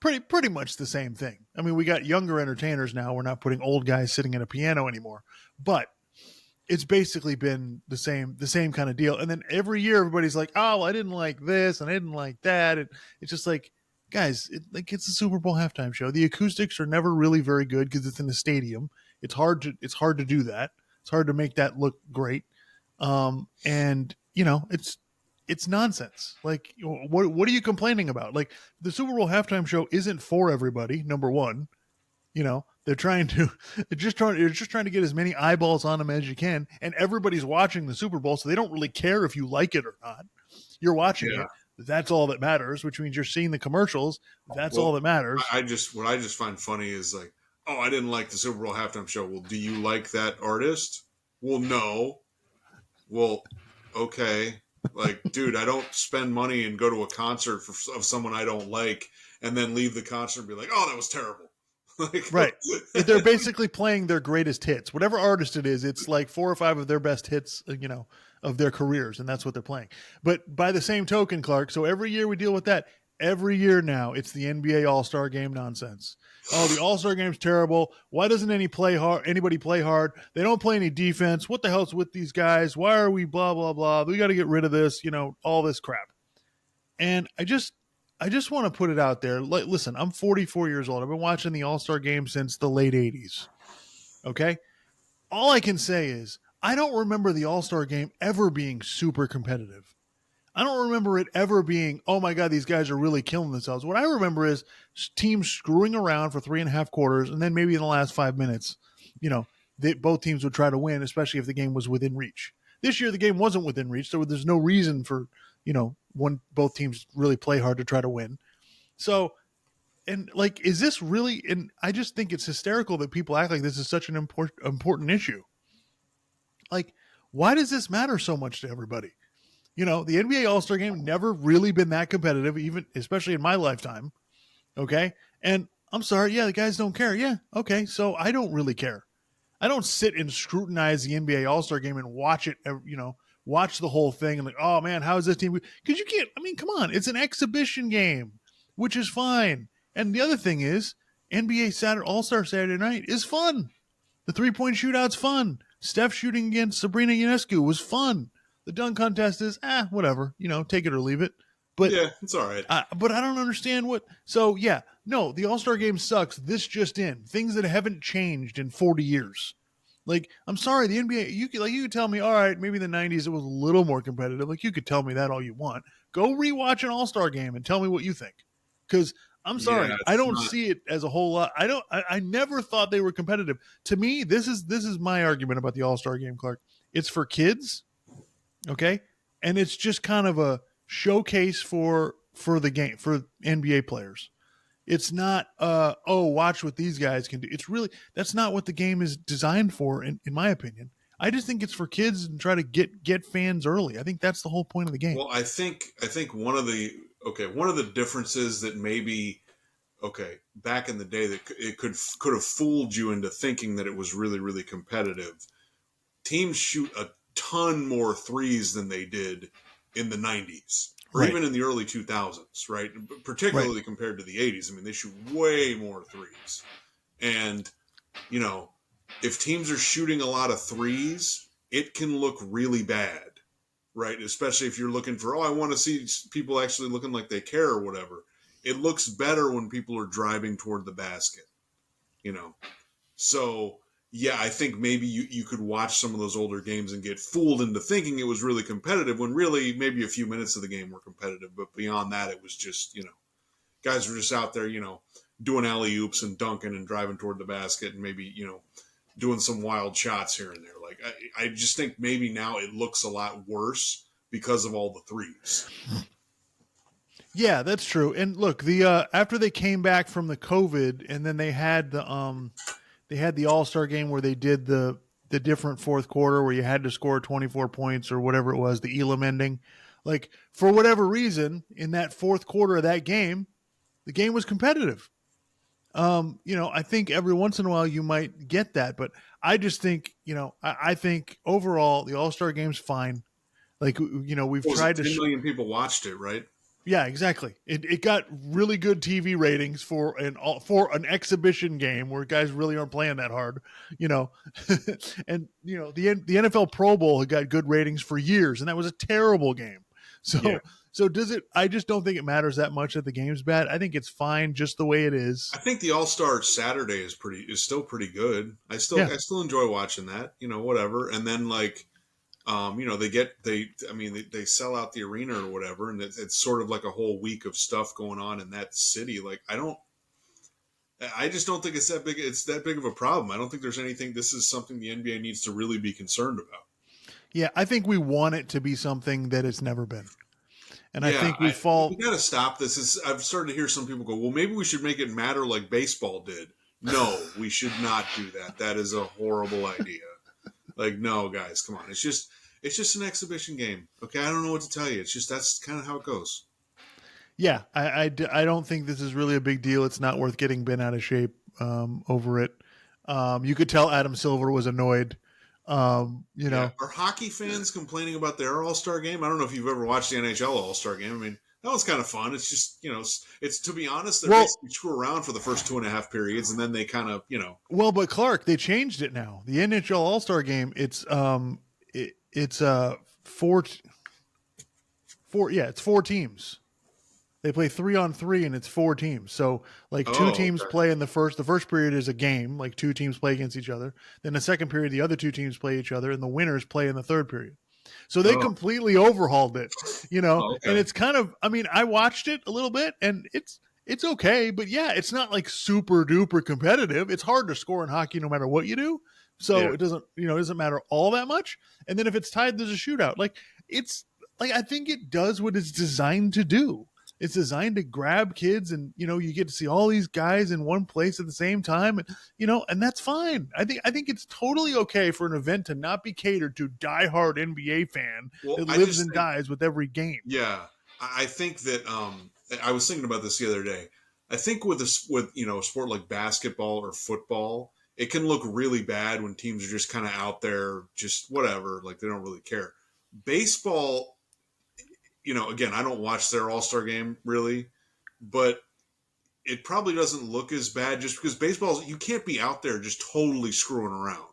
A: Pretty much the same thing. I mean, we got younger entertainers now. We're not putting old guys sitting at a piano anymore, but it's basically been the same kind of deal. And then every year, everybody's like, "Oh, I didn't like this, and I didn't like that." And it's just like, guys, it's a Super Bowl halftime show. The acoustics are never really very good because it's in a stadium. It's hard to do that. It's hard to make that look great. And it's nonsense. Like, what are you complaining about? Like, the Super Bowl halftime show isn't for everybody. Number one, they're just trying to get as many eyeballs on them as you can, and everybody's watching the Super Bowl, so they don't really care if you like it or not. You're watching it. That's all that matters, which means you're seeing the commercials. That's all that matters.
B: What I just find funny is like, oh, I didn't like the Super Bowl halftime show. Well, do you like that artist? Well, no. Well, okay. Like, dude, I don't spend money and go to a concert of someone I don't like and then leave the concert and be like, oh, that was terrible. Like,
A: right. They're basically playing their greatest hits. Whatever artist it is, it's like 4 or 5 of their best hits, of their careers, and that's what they're playing. But by the same token, Clark, so every year we deal with that. Every year now, it's the NBA All-Star Game nonsense. Oh, the All-Star Game's terrible. Why doesn't anybody play hard? They don't play any defense. What the hell's with these guys? Why are we blah, blah, blah? We got to get rid of this, all this crap. And I just want to put it out there. Listen, I'm 44 years old. I've been watching the All-Star Game since the late 80s. Okay? All I can say is I don't remember the All-Star Game ever being super competitive. I don't remember it ever being, oh my God, these guys are really killing themselves. What I remember is teams screwing around for 3.5 quarters, and then maybe in the last 5 minutes, both teams would try to win, especially if the game was within reach. This year, the game wasn't within reach, so there's no reason for, both teams really play hard to try to win. So, and like, is this really, and I just think it's hysterical that people act like this is such an important issue. Like, why does this matter so much to everybody? The NBA All-Star Game never really been that competitive, even especially in my lifetime. Okay. And I'm sorry. Yeah. The guys don't care. Yeah. Okay. So I don't really care. I don't sit and scrutinize the NBA All-Star Game and watch it, watch the whole thing and like, oh man, how is this team? Because you can't, come on. It's an exhibition game, which is fine. And the other thing is NBA All-Star Saturday night is fun. The 3-point shootout's fun. Steph shooting against Sabrina Ionescu was fun. The dunk contest is, whatever, take it or leave it. But
B: yeah, it's all right.
A: But I don't understand what. So yeah, no, the All-Star Game sucks. This just in, things that haven't changed in 40 years. Like, I'm sorry, the NBA. You could tell me, all right, maybe in the 90s it was a little more competitive. Like, you could tell me that all you want. Go rewatch an All-Star Game and tell me what you think. Because I'm sorry, I don't see it as a whole lot. I never thought they were competitive. To me, this is my argument about the All-Star Game, Clark. It's for kids. Okay. And it's just kind of a showcase for the game, for NBA players. It's not, watch what these guys can do. It's really, that's not what the game is designed for, in my opinion. I just think it's for kids and try to get fans early. I think that's the whole point of the game.
B: Well, I think one of the differences that maybe okay, back in the day, that it could have fooled you into thinking that it was really really competitive. Teams shoot a ton more threes than they did in the 90s or
A: Right.
B: even in the early 2000s, right?
A: Right.
B: Particularly compared to the 80s. I mean, they shoot way more threes. And, you know, if teams are shooting a lot of threes, it can look really bad, right? Especially if you're looking for, oh, I want to see people actually looking like they care or whatever. It looks better when people are driving toward the basket, you know? So, yeah, I think maybe you could watch some of those older games and get fooled into thinking it was really competitive when really maybe a few minutes of the game were competitive. But beyond that, it was just, guys were just out there, doing alley oops and dunking and driving toward the basket and maybe, doing some wild shots here and there. Like, I just think maybe now it looks a lot worse because of all the threes.
A: Yeah, that's true. And look, the after they came back from the COVID, and then they had the All-Star game where they did the different fourth quarter where you had to score 24 points or whatever it was, the Elam ending. Like, for whatever reason, in that fourth quarter of that game, the game was competitive. I think every once in a while you might get that, but I just think, I think overall the All-Star game's fine. Like, we've
B: What was it?
A: tried to
B: 10 million people watched it, right?
A: yeah, exactly. It got really good TV ratings for an exhibition game where guys really aren't playing that hard, you know. And the NFL Pro Bowl had got good ratings for years, and that was a terrible game.
B: Yeah.
A: So does it? I just don't think it matters that much that the game's bad. I think it's fine just the way it
B: I
A: is.
B: think the All Star Saturday is still pretty good.
A: Yeah.
B: I still enjoy watching that. Whatever. And then like, they sell out the arena or whatever, and it's sort of like a whole week of stuff going on in that city. Like I just don't think it's that big. It's that big of a problem. I don't think there's anything. This is something the NBA needs to really be concerned about.
A: Yeah, I think we want it to be something that it's never been, and I
B: Yeah,
A: think we
B: we
A: fall.
B: got to stop this. I've started to hear some people go, well, maybe we should make it matter like baseball did. No, we should not do that. That is a horrible idea. Like, no, guys, come on. It's just an exhibition game. Okay, I don't know what to tell you. It's just that's kind of how it goes.
A: Yeah, I don't think this is really a big deal. It's not worth getting bent out of shape over it. You could tell Adam Silver was annoyed. You
B: Yeah,
A: know,
B: are hockey fans complaining about their All Star game? I don't know if you've ever watched the NHL All Star game. I mean, that was kind of fun. It's just it's to be honest, they
A: well,
B: basically screw around for the first 2.5 periods, and then they kind of
A: but Clark, they changed it now. The NHL All Star Game, it's it's four teams. They play 3-on-3 and it's four teams. So like two
B: oh
A: teams
B: okay.
A: play in the first period is a game, like two teams play against each other. Then the second period, the other two teams play each other, and the winners play in the third period. So they
B: Oh,
A: completely overhauled it,
B: oh
A: and
B: okay.
A: it's kind of, I mean, I watched it a little bit and it's okay, but yeah, it's not like super duper competitive. It's hard to score in hockey no matter what you do. So
B: Yeah.
A: it doesn't matter all that much. And then if it's tied, there's a shootout. Like it's like I think it does what it's designed to do. It's designed to grab kids, and you get to see all these guys in one place at the same time, and that's fine. I think it's totally okay for an event to not be catered to diehard NBA fan
B: Well,
A: that
B: I
A: lives
B: just
A: and
B: think
A: dies with every game.
B: yeah, I think that I was thinking about this the other day. I think with a sport like basketball or football, it can look really bad when teams are just kind of out there, just whatever, like they don't really care. Baseball, again, I don't watch their All Star game really, but it probably doesn't look as bad just because baseball, you can't be out there just totally screwing around.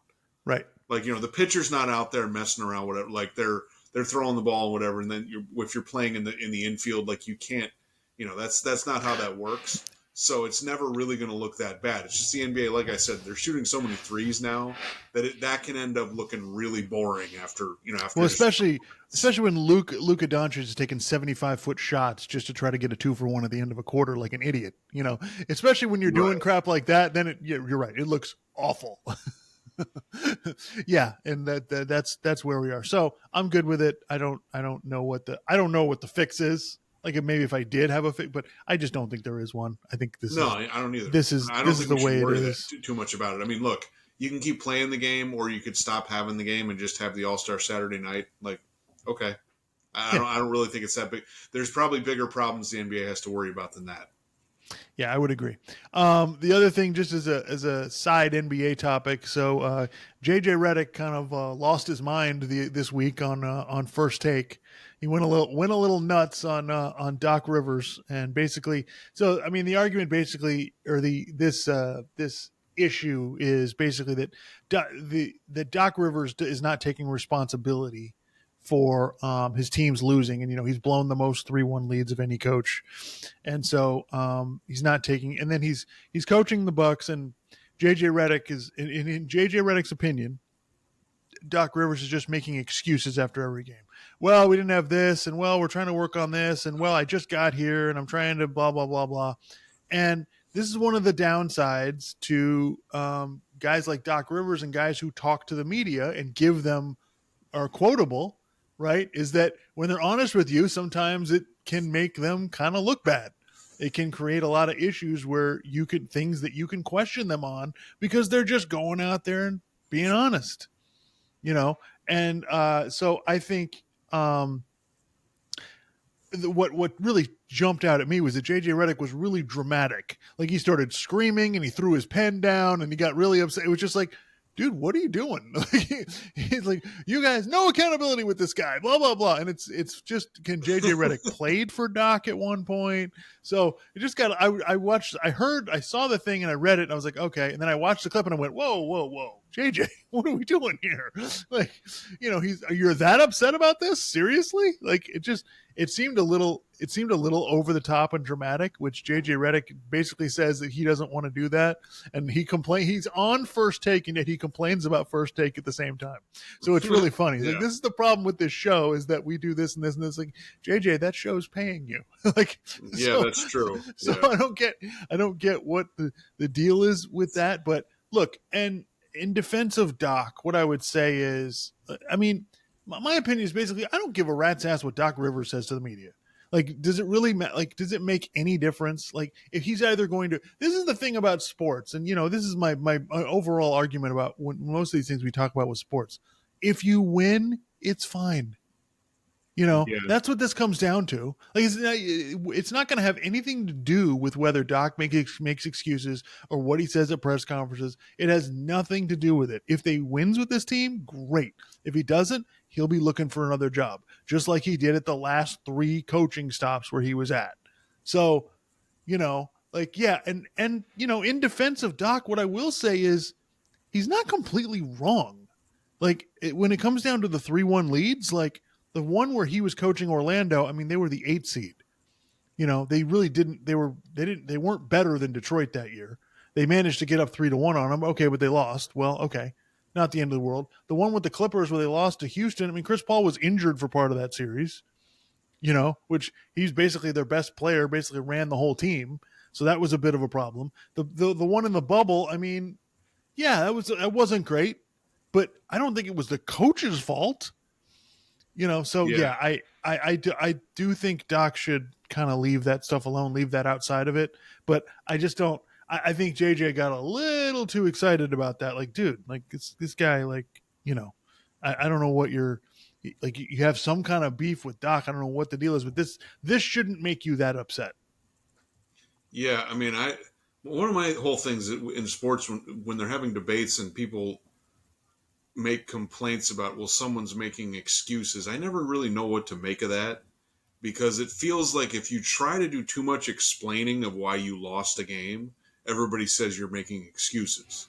A: Right.
B: Like the pitcher's not out there messing around, whatever. Like they're throwing the ball, whatever, and then if you're playing in the infield, like you can't, that's not how that works. So it's never really going to look that bad. It's just the NBA, like I said, they're shooting so many threes now that can end up looking really boring after
A: Well,
B: just
A: especially when Luka Doncic is taking 75-foot shots just to try to get a 2-for-1 at the end of a quarter like an idiot. Especially when you're doing
B: right.
A: crap like that, then you're right. It looks awful. Yeah, and that's where we are. So I'm good with it. I don't know what the fix is. Like maybe if I did have a fix, but I just don't think there is one. I think this
B: No,
A: is
B: I don't either.
A: this is
B: I don't
A: this is
B: think
A: the
B: we should
A: way it
B: worry that
A: is.
B: too much about it. I mean, look, you can keep playing the game, or you could stop having the game and just have the All Star Saturday night. Like, okay, I
A: Yeah,
B: don't. I don't really think it's that big. There's probably bigger problems the NBA has to worry about than that.
A: Yeah, I would agree. The other thing, just as a side NBA topic, so JJ Redick kind of lost his mind this week on First Take. He went a little nuts on Doc Rivers, and basically, so I mean, the argument basically, or this issue is basically that Doc Rivers is not taking responsibility for his team's losing, and he's blown the most 3-1 leads of any coach, and so he's not taking. And then he's coaching the Bucks, and JJ Redick is in JJ Redick's opinion, Doc Rivers is just making excuses after every game. Well, we didn't have this, and well, we're trying to work on this, and well, I just got here, and I'm trying to blah blah blah blah. And this is one of the downsides to guys like Doc Rivers and guys who talk to the media and give them are quotable, right? Is that when they're honest with you, sometimes it can make them kind of look bad. It can create a lot of issues where things that you can question them on because they're just going out there and being honest, you know? And so I think what really jumped out at me was that JJ Redick was really dramatic. Like he started screaming and he threw his pen down and he got really upset. It was just like, dude, what are you doing? He's like, you guys, no accountability with this guy, blah, blah, blah. And it's just, can JJ Redick played for Doc at one point. So it just got, I saw the thing and I read it and I was like, okay. And then I watched the clip and I went, whoa, JJ, what are we doing here? Like, you're that upset about this? Seriously? Like it seemed a little over the top and dramatic, which JJ Redick basically says that he doesn't want to do that. And he's on First Take, and yet he complains about First Take at the same time. So it's really funny.
B: Yeah.
A: Like, this is the problem with this show, is that we do this and this and this. Like, JJ, that show's paying you. Like,
B: yeah, that's true.
A: So
B: yeah.
A: I don't get what the deal is with that. But look, and in defense of Doc, what I would say is, I mean, my opinion is basically, I don't give a rat's ass what Doc Rivers says to the media. Like, does it really does it make any difference? Like, if he's either going to, this is the thing about sports. And, this is my overall argument about most of these things we talk about with sports. If you win, it's fine.
B: Yeah.
A: That's what this comes down to. Like, it's not going to have anything to do with whether Doc makes excuses or what he says at press conferences. It has nothing to do with it. If they wins with this team, great. If he doesn't, he'll be looking for another job, just like he did at the last 3 coaching stops where he was at. So, yeah. And in defense of Doc, what I will say is he's not completely wrong. Like, when it comes down to the 3-1 leads, like, the one where he was coaching Orlando, I mean, they were the 8th seed. They really didn't. They weren't better than Detroit that year. They managed to get up 3-1 on them. Okay, but they lost. Well, okay, not the end of the world. The one with the Clippers where they lost to Houston. I mean, Chris Paul was injured for part of that series. Which he's basically their best player. Basically ran the whole team. So that was a bit of a problem. The one in the bubble. I mean, yeah, that wasn't great, but I don't think it was the coach's fault. So yeah, I do think Doc should kind of leave that stuff alone, leave that outside of it. But I just don't. I think JJ got a little too excited about that. Like, dude, like this guy, like, I don't know what you're like. You have some kind of beef with Doc. I don't know what the deal is, but this shouldn't make you that upset.
B: Yeah, I mean, one of my whole things in sports when they're having debates and people make complaints about, well, someone's making excuses. I never really know what to make of that, because it feels like if you try to do too much explaining of why you lost a game, everybody says you're making excuses.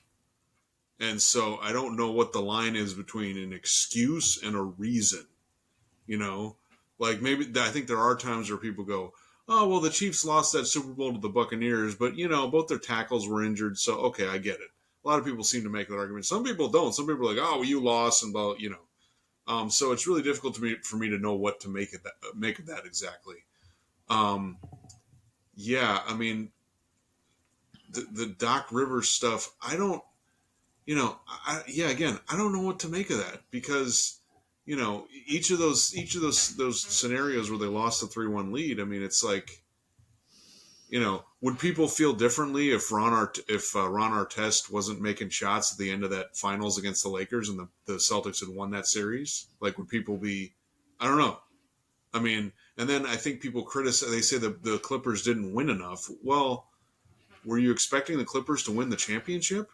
B: And so I don't know what the line is between an excuse and a reason. Like, maybe I think there are times where people go, oh, well, the Chiefs lost that Super Bowl to the Buccaneers, but both their tackles were injured, so okay, I get it. A lot of people seem to make that argument. Some people don't. Some people are like, oh, well, you lost, and well, so it's really difficult for me to know what to make of that exactly. Yeah, I mean, the Doc Rivers stuff, I don't, again, I don't know what to make of that, because each of those scenarios where they lost the 3-1 lead, I mean, it's like, would people feel differently if Ron Artest wasn't making shots at the end of that finals against the Lakers and the Celtics had won that series? Like, would people be? I don't know. I mean, and then I think people criticize. They say the Clippers didn't win enough. Well, were you expecting the Clippers to win the championship?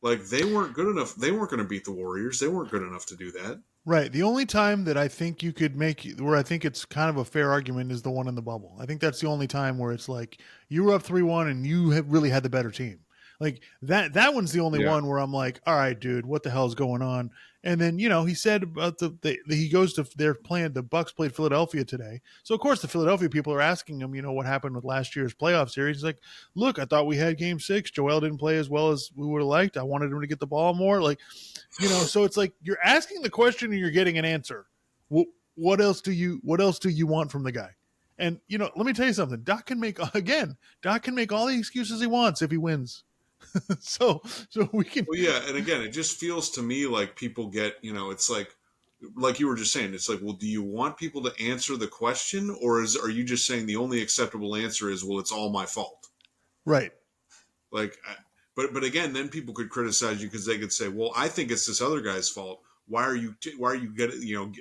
B: Like, they weren't good enough. They weren't going to beat the Warriors. They weren't good enough to do that.
A: Right. The only time that I think you could make where I think it's kind of a fair argument is the one in the bubble. I think that's the only time where it's like you were up 3-1 and you have really had the better team. Like that one's the only
B: Yeah.
A: one where I'm like, all right, dude, what the hell's going on? And then, he said about he goes to their plan. The Bucks played Philadelphia today. So of course the Philadelphia people are asking him, what happened with last year's playoff series. He's like, look, I thought we had game 6. Joel didn't play as well as we would have liked. I wanted him to get the ball more. Like, so it's like you're asking the question and you're getting an answer. What else do you want from the guy? And let me tell you something. Doc can make all the excuses he wants if he wins. so we can.
B: Well, yeah, and again, it just feels to me like people get, it's like you were just saying, it's like, well, do you want people to answer the question, or are you just saying the only acceptable answer is, well, it's all my fault?
A: Right.
B: Like, but again, then people could criticize you because they could say, well, I think it's this other guy's fault. Why are you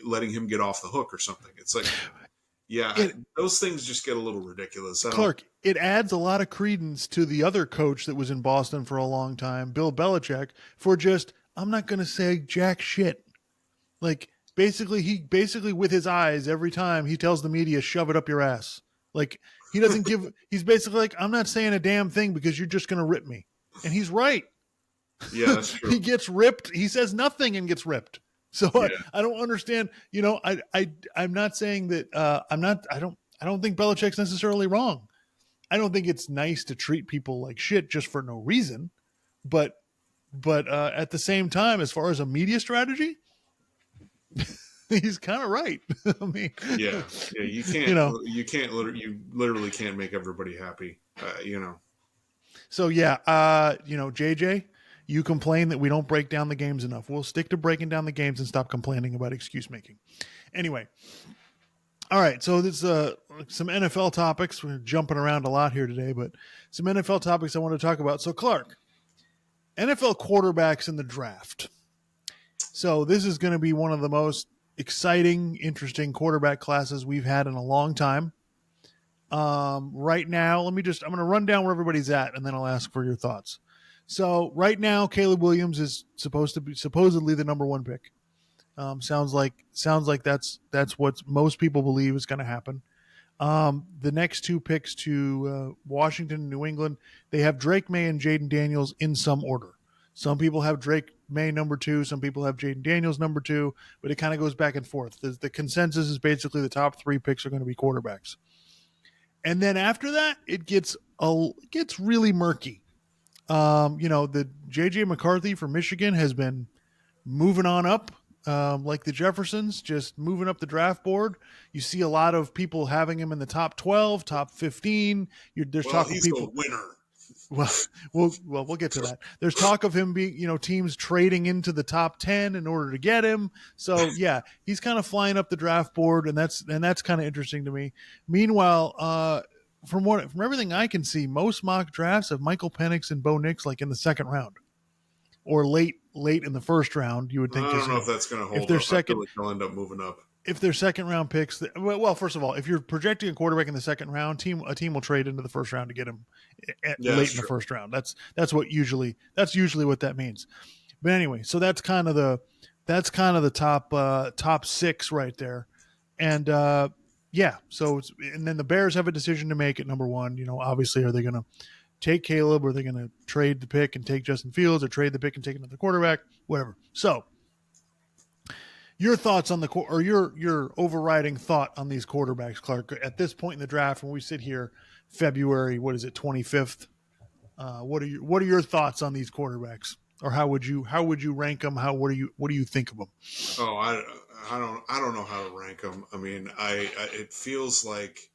B: letting him get off the hook or something? It's like, yeah, those things just get a little ridiculous.
A: Clark, it adds a lot of credence to the other coach that was in Boston for a long time, Bill Belichick, for just, I'm not going to say jack shit. Like, basically with his eyes, every time he tells the media, shove it up your ass. Like, he doesn't he's basically like, I'm not saying a damn thing because you're just going to rip me. And he's right.
B: Yeah, that's true.
A: He gets ripped. He says nothing and gets ripped. So yeah. I don't understand. I'm not saying that. I don't think Belichick's necessarily wrong. I don't think it's nice to treat people like shit just for no reason. But at the same time, as far as a media strategy, he's kind of right. I mean,
B: yeah, you can't. You literally can't make everybody happy.
A: So yeah, JJ. You complain that we don't break down the games enough. We'll stick to breaking down the games and stop complaining about excuse making. Anyway. All right. So there's some NFL topics. We're jumping around a lot here today, but some NFL topics I want to talk about. So Clark, NFL quarterbacks in the draft. So this is going to be one of the most exciting, interesting quarterback classes we've had in a long time. Right now, I'm going to run down where everybody's at and then I'll ask for your thoughts. So right now, Caleb Williams is supposedly the number 1 pick. Sounds like that's what most people believe is going to happen. The next 2 picks to Washington and New England, they have Drake May and Jaden Daniels in some order. Some people have Drake May number 2, some people have Jaden Daniels number 2, but it kind of goes back and forth. The consensus is basically the top 3 picks are going to be quarterbacks. And then after that, it gets really murky. The J.J. McCarthy from Michigan has been moving on up, like the Jeffersons, just moving up the draft board. You see a lot of people having him in the top 12, top 15. There's talk of people.
B: He's a winner.
A: We'll get to that. There's talk of him being, teams trading into the top 10 in order to get him. So yeah, he's kind of flying up the draft board, and that's kind of interesting to me. Meanwhile, from everything I can see, most mock drafts have Michael Penix and Bo Nix like in the second round, or late in the first round. You would think.
B: I don't know if that's going to hold.
A: If they're
B: up.
A: second,
B: I feel like they'll end up moving up.
A: If they're second round picks, well, first of all, if you're projecting a quarterback in the second round, a team will trade into the first round to get him late in the first round. That's usually what that means. But anyway, so that's kind of the top 6 right there, and yeah. So and then the Bears have a decision to make at number 1. Obviously, are they going to take Caleb, or are they going to trade the pick and take Justin Fields, or trade the pick and take another quarterback, whatever. So. Your thoughts on your overriding thought on these quarterbacks, Clark, at this point in the draft, when we sit here, February, 25th? What are your thoughts on these quarterbacks, or how would you rank them? What do you think of them?
B: Oh, I don't know how to rank them. I mean, it feels like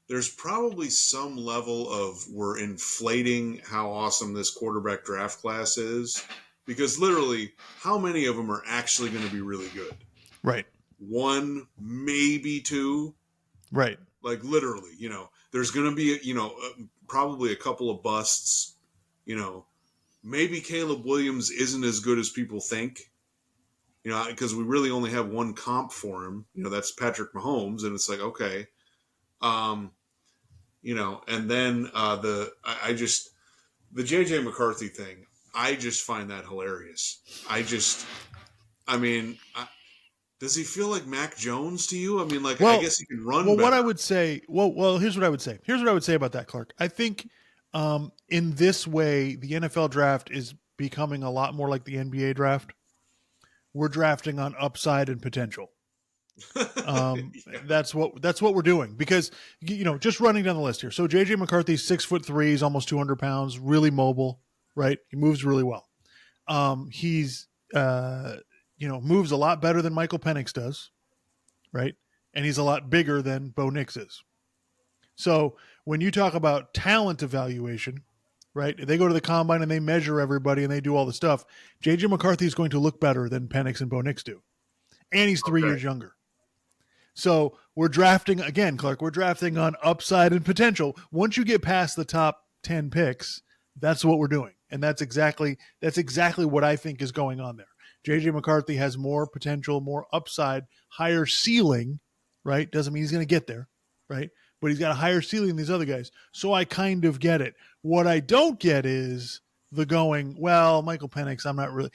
B: there's probably some level of we're inflating how awesome this quarterback draft class is. Because literally, how many of them are actually going to be really good?
A: Right.
B: 1, maybe 2.
A: Right.
B: Like literally, there's going to be, probably a couple of busts. Maybe Caleb Williams isn't as good as people think. Because we really only have 1 comp for him. That's Patrick Mahomes, and it's like, okay. And then I just the JJ McCarthy thing. I just find that hilarious. I mean, does he feel like Mac Jones to you? I mean, like, I
A: Well,
B: guess he can run
A: well, what
B: better.
A: I would say, here's what I would say. Here's what I would say about that, Clark. I think in this way, the NFL draft is becoming a lot more like the NBA draft. We're drafting on upside and potential.
B: Yeah.
A: That's what we're doing because just running down the list here. So JJ McCarthy's 6'3", he's almost 200 pounds, really mobile, right? He moves really well. He's moves a lot better than Michael Penix does, right? And he's a lot bigger than Bo Nix is. So when you talk about talent evaluation, right? If they go to the combine and they measure everybody and they do all the stuff, JJ McCarthy is going to look better than Penix and Bo Nix do, and he's 3 years younger. So we're drafting again, Clark. We're drafting on upside and potential. Once you get past the top 10 picks, that's what we're doing, and that's exactly what I think is going on there. JJ McCarthy has more potential, more upside, higher ceiling, right? Doesn't mean he's going to get there, right? But he's got a higher ceiling than these other guys. So I kind of get it. What I don't get is the going, well, Michael Penix, I'm not really,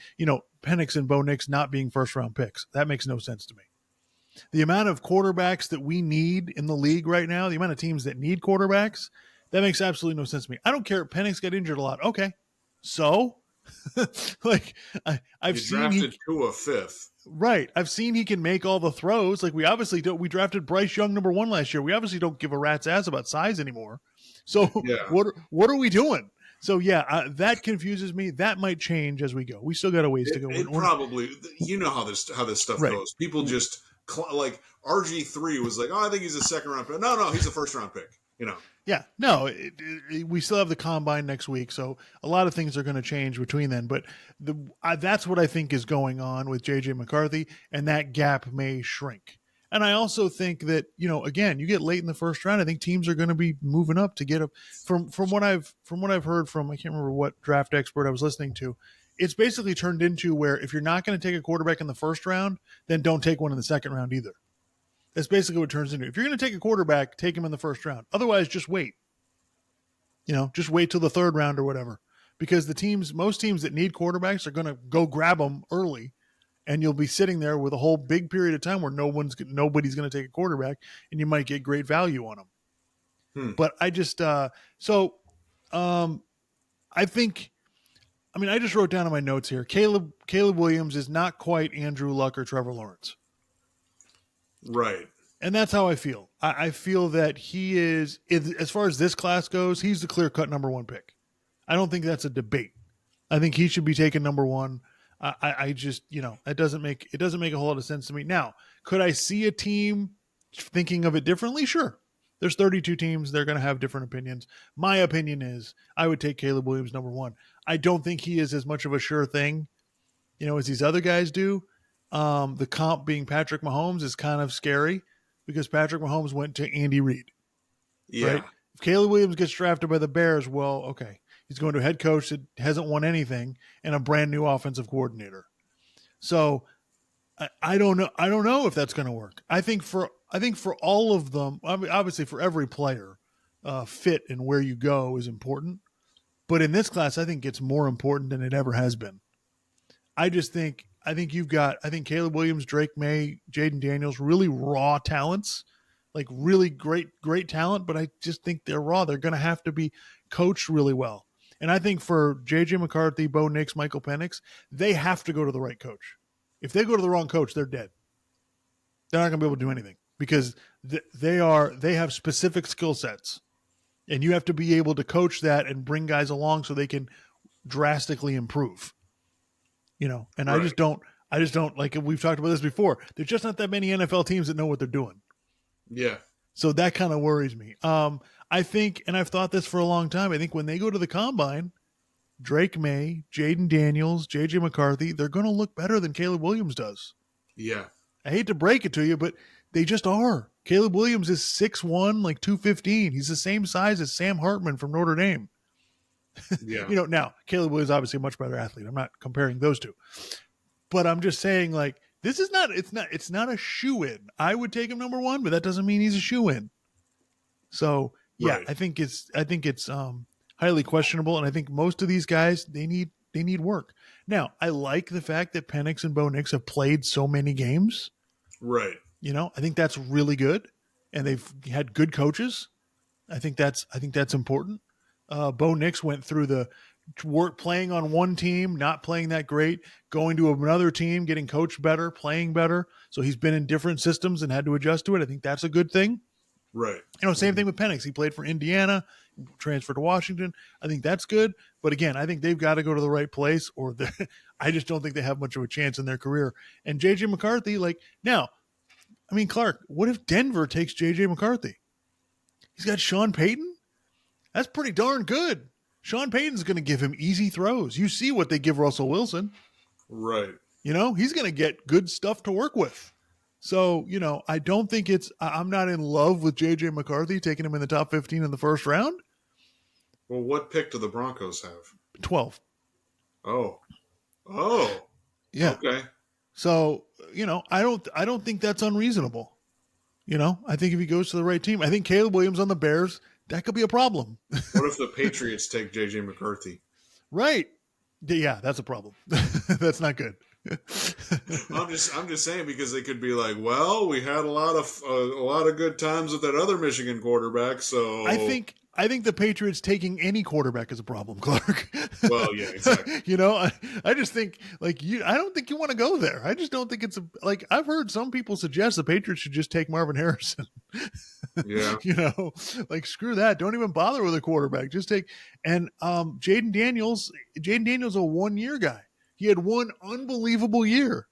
A: Penix and Bo Nix not being first round picks. That makes no sense to me. The amount of quarterbacks that we need in the league right now, the amount of teams that need quarterbacks, that makes absolutely no sense to me. I don't care if Penix got injured a lot. Okay. So, like, I've seen
B: drafted to a fifth.
A: Right. I've seen he can make all the throws. Like, we obviously don't. We drafted Bryce Young number 1 last year. We obviously don't give a rat's ass about size anymore. So,
B: Yeah.
A: what are we doing? So, that confuses me. That might change as we go. We still got a ways to go.
B: It probably, how this stuff
A: Right.
B: goes. People just like RG3 was like, oh, I think he's a second round pick. No, he's a first round pick.
A: Yeah, no, we still have the combine next week, so a lot of things are going to change between then. But that's what I think is going on with JJ McCarthy, and that gap may shrink. And I also think that again, you get late in the first round, I think teams are going to be moving up to get up. From what I've heard from, I can't remember what draft expert I was listening to. It's basically turned into where if you're not going to take a quarterback in the first round, then don't take one in the second round either. That's basically what it turns into. If you're going to take a quarterback, take him in the first round. Otherwise, just wait. Just wait till the third round or whatever. Because most teams that need quarterbacks are going to go grab them early, and you'll be sitting there with a whole big period of time where nobody's going to take a quarterback, and you might get great value on them. But I just I think. I mean, I just wrote down in my notes here. Caleb Williams is not quite Andrew Luck or Trevor Lawrence.
B: Right.
A: And that's how I feel. I feel that he is, as far as this class goes, he's the clear-cut number 1 pick. I don't think that's a debate. I think he should be taken number 1. I just, it doesn't make a whole lot of sense to me. Now, could I see a team thinking of it differently? Sure. There's 32 teams. They're going to have different opinions. My opinion is I would take Caleb Williams number 1. I don't think he is as much of a sure thing, as these other guys do. The comp being Patrick Mahomes is kind of scary because Patrick Mahomes went to Andy Reid.
B: Yeah.
A: Right? If Caleb Williams gets drafted by the Bears, well, okay. He's going to a head coach that hasn't won anything and a brand new offensive coordinator. So I don't know. I don't know if that's going to work. I think for all of them, obviously for every player, fit and where you go is important. But in this class, I think it's more important than it ever has been. I think Caleb Williams, Drake May, Jaden Daniels, really raw talents, like really great talent, but I just think they're raw. They're going to have to be coached really well. And I think for JJ McCarthy, Bo Nix, Michael Penix, they have to go to the right coach. If they go to the wrong coach, they're dead. They're not going to be able to do anything because they have specific skill sets, and you have to be able to coach that and bring guys along so they can drastically improve. And right. I just don't like, we've talked about this before. There's just not that many NFL teams that know what they're doing.
B: Yeah.
A: So that kind of worries me. I think, and I've thought this for a long time, I think when they go to the combine, Drake May, Jaden Daniels, JJ McCarthy, they're going to look better than Caleb Williams does.
B: Yeah.
A: I hate to break it to you, but they just are. Caleb Williams is 6'1", like 215. He's the same size as Sam Hartman from Notre Dame.
B: Yeah.
A: Now Caleb Williams is obviously a much better athlete. I'm not comparing those two, but I'm just saying, like, this is not, it's not a shoe-in. I would take him number 1, but that doesn't mean he's a shoe-in. So Yeah,
B: Right.
A: I think it's highly questionable, and I think most of these guys they need work. Now, I like the fact that Penix and Bo Nix have played so many games.
B: Right.
A: You know, I think that's really good, and they've had good coaches. I think that's important. Bo Nix went through the work playing on one team, not playing that great, going to another team, getting coached better, playing better. So he's been in different systems and had to adjust to it. I think that's a good thing.
B: Right.
A: You know, same thing with Penix. He played for Indiana, transferred to Washington. I think that's good. But again, I think they've got to go to the right place, or I just don't think they have much of a chance in their career. And JJ McCarthy, like now, I mean, Clark, what if Denver takes JJ McCarthy? He's got Sean Payton. That's pretty darn good. Sean Payton's going to give him easy throws. You see what they give Russell Wilson.
B: Right.
A: You know, he's going to get good stuff to work with. So, you know, I don't think I'm not in love with JJ McCarthy taking him in the top 15 in the first round.
B: Well, what pick do the Broncos have?
A: 12.
B: Oh. Oh.
A: Yeah.
B: Okay.
A: So, you know, I don't think that's unreasonable. You know, I think if he goes to the right team, I think Caleb Williams on the Bears, that could be a problem.
B: What if the Patriots take JJ McCarthy?
A: Right. Yeah, that's a problem. That's not good.
B: I'm just saying because they could be like, well, we had a lot of good times with that other Michigan quarterback, so
A: I think the Patriots taking any quarterback is a problem, Clark.
B: well, yeah, exactly.
A: You know, I just think like I don't think you want to go there. I just don't think it's like I've heard some people suggest the Patriots should just take Marvin Harrison.
B: Yeah.
A: You know, like screw that. Don't even bother with a quarterback. Just take and Jaden Daniels a 1 year guy. He had one unbelievable year,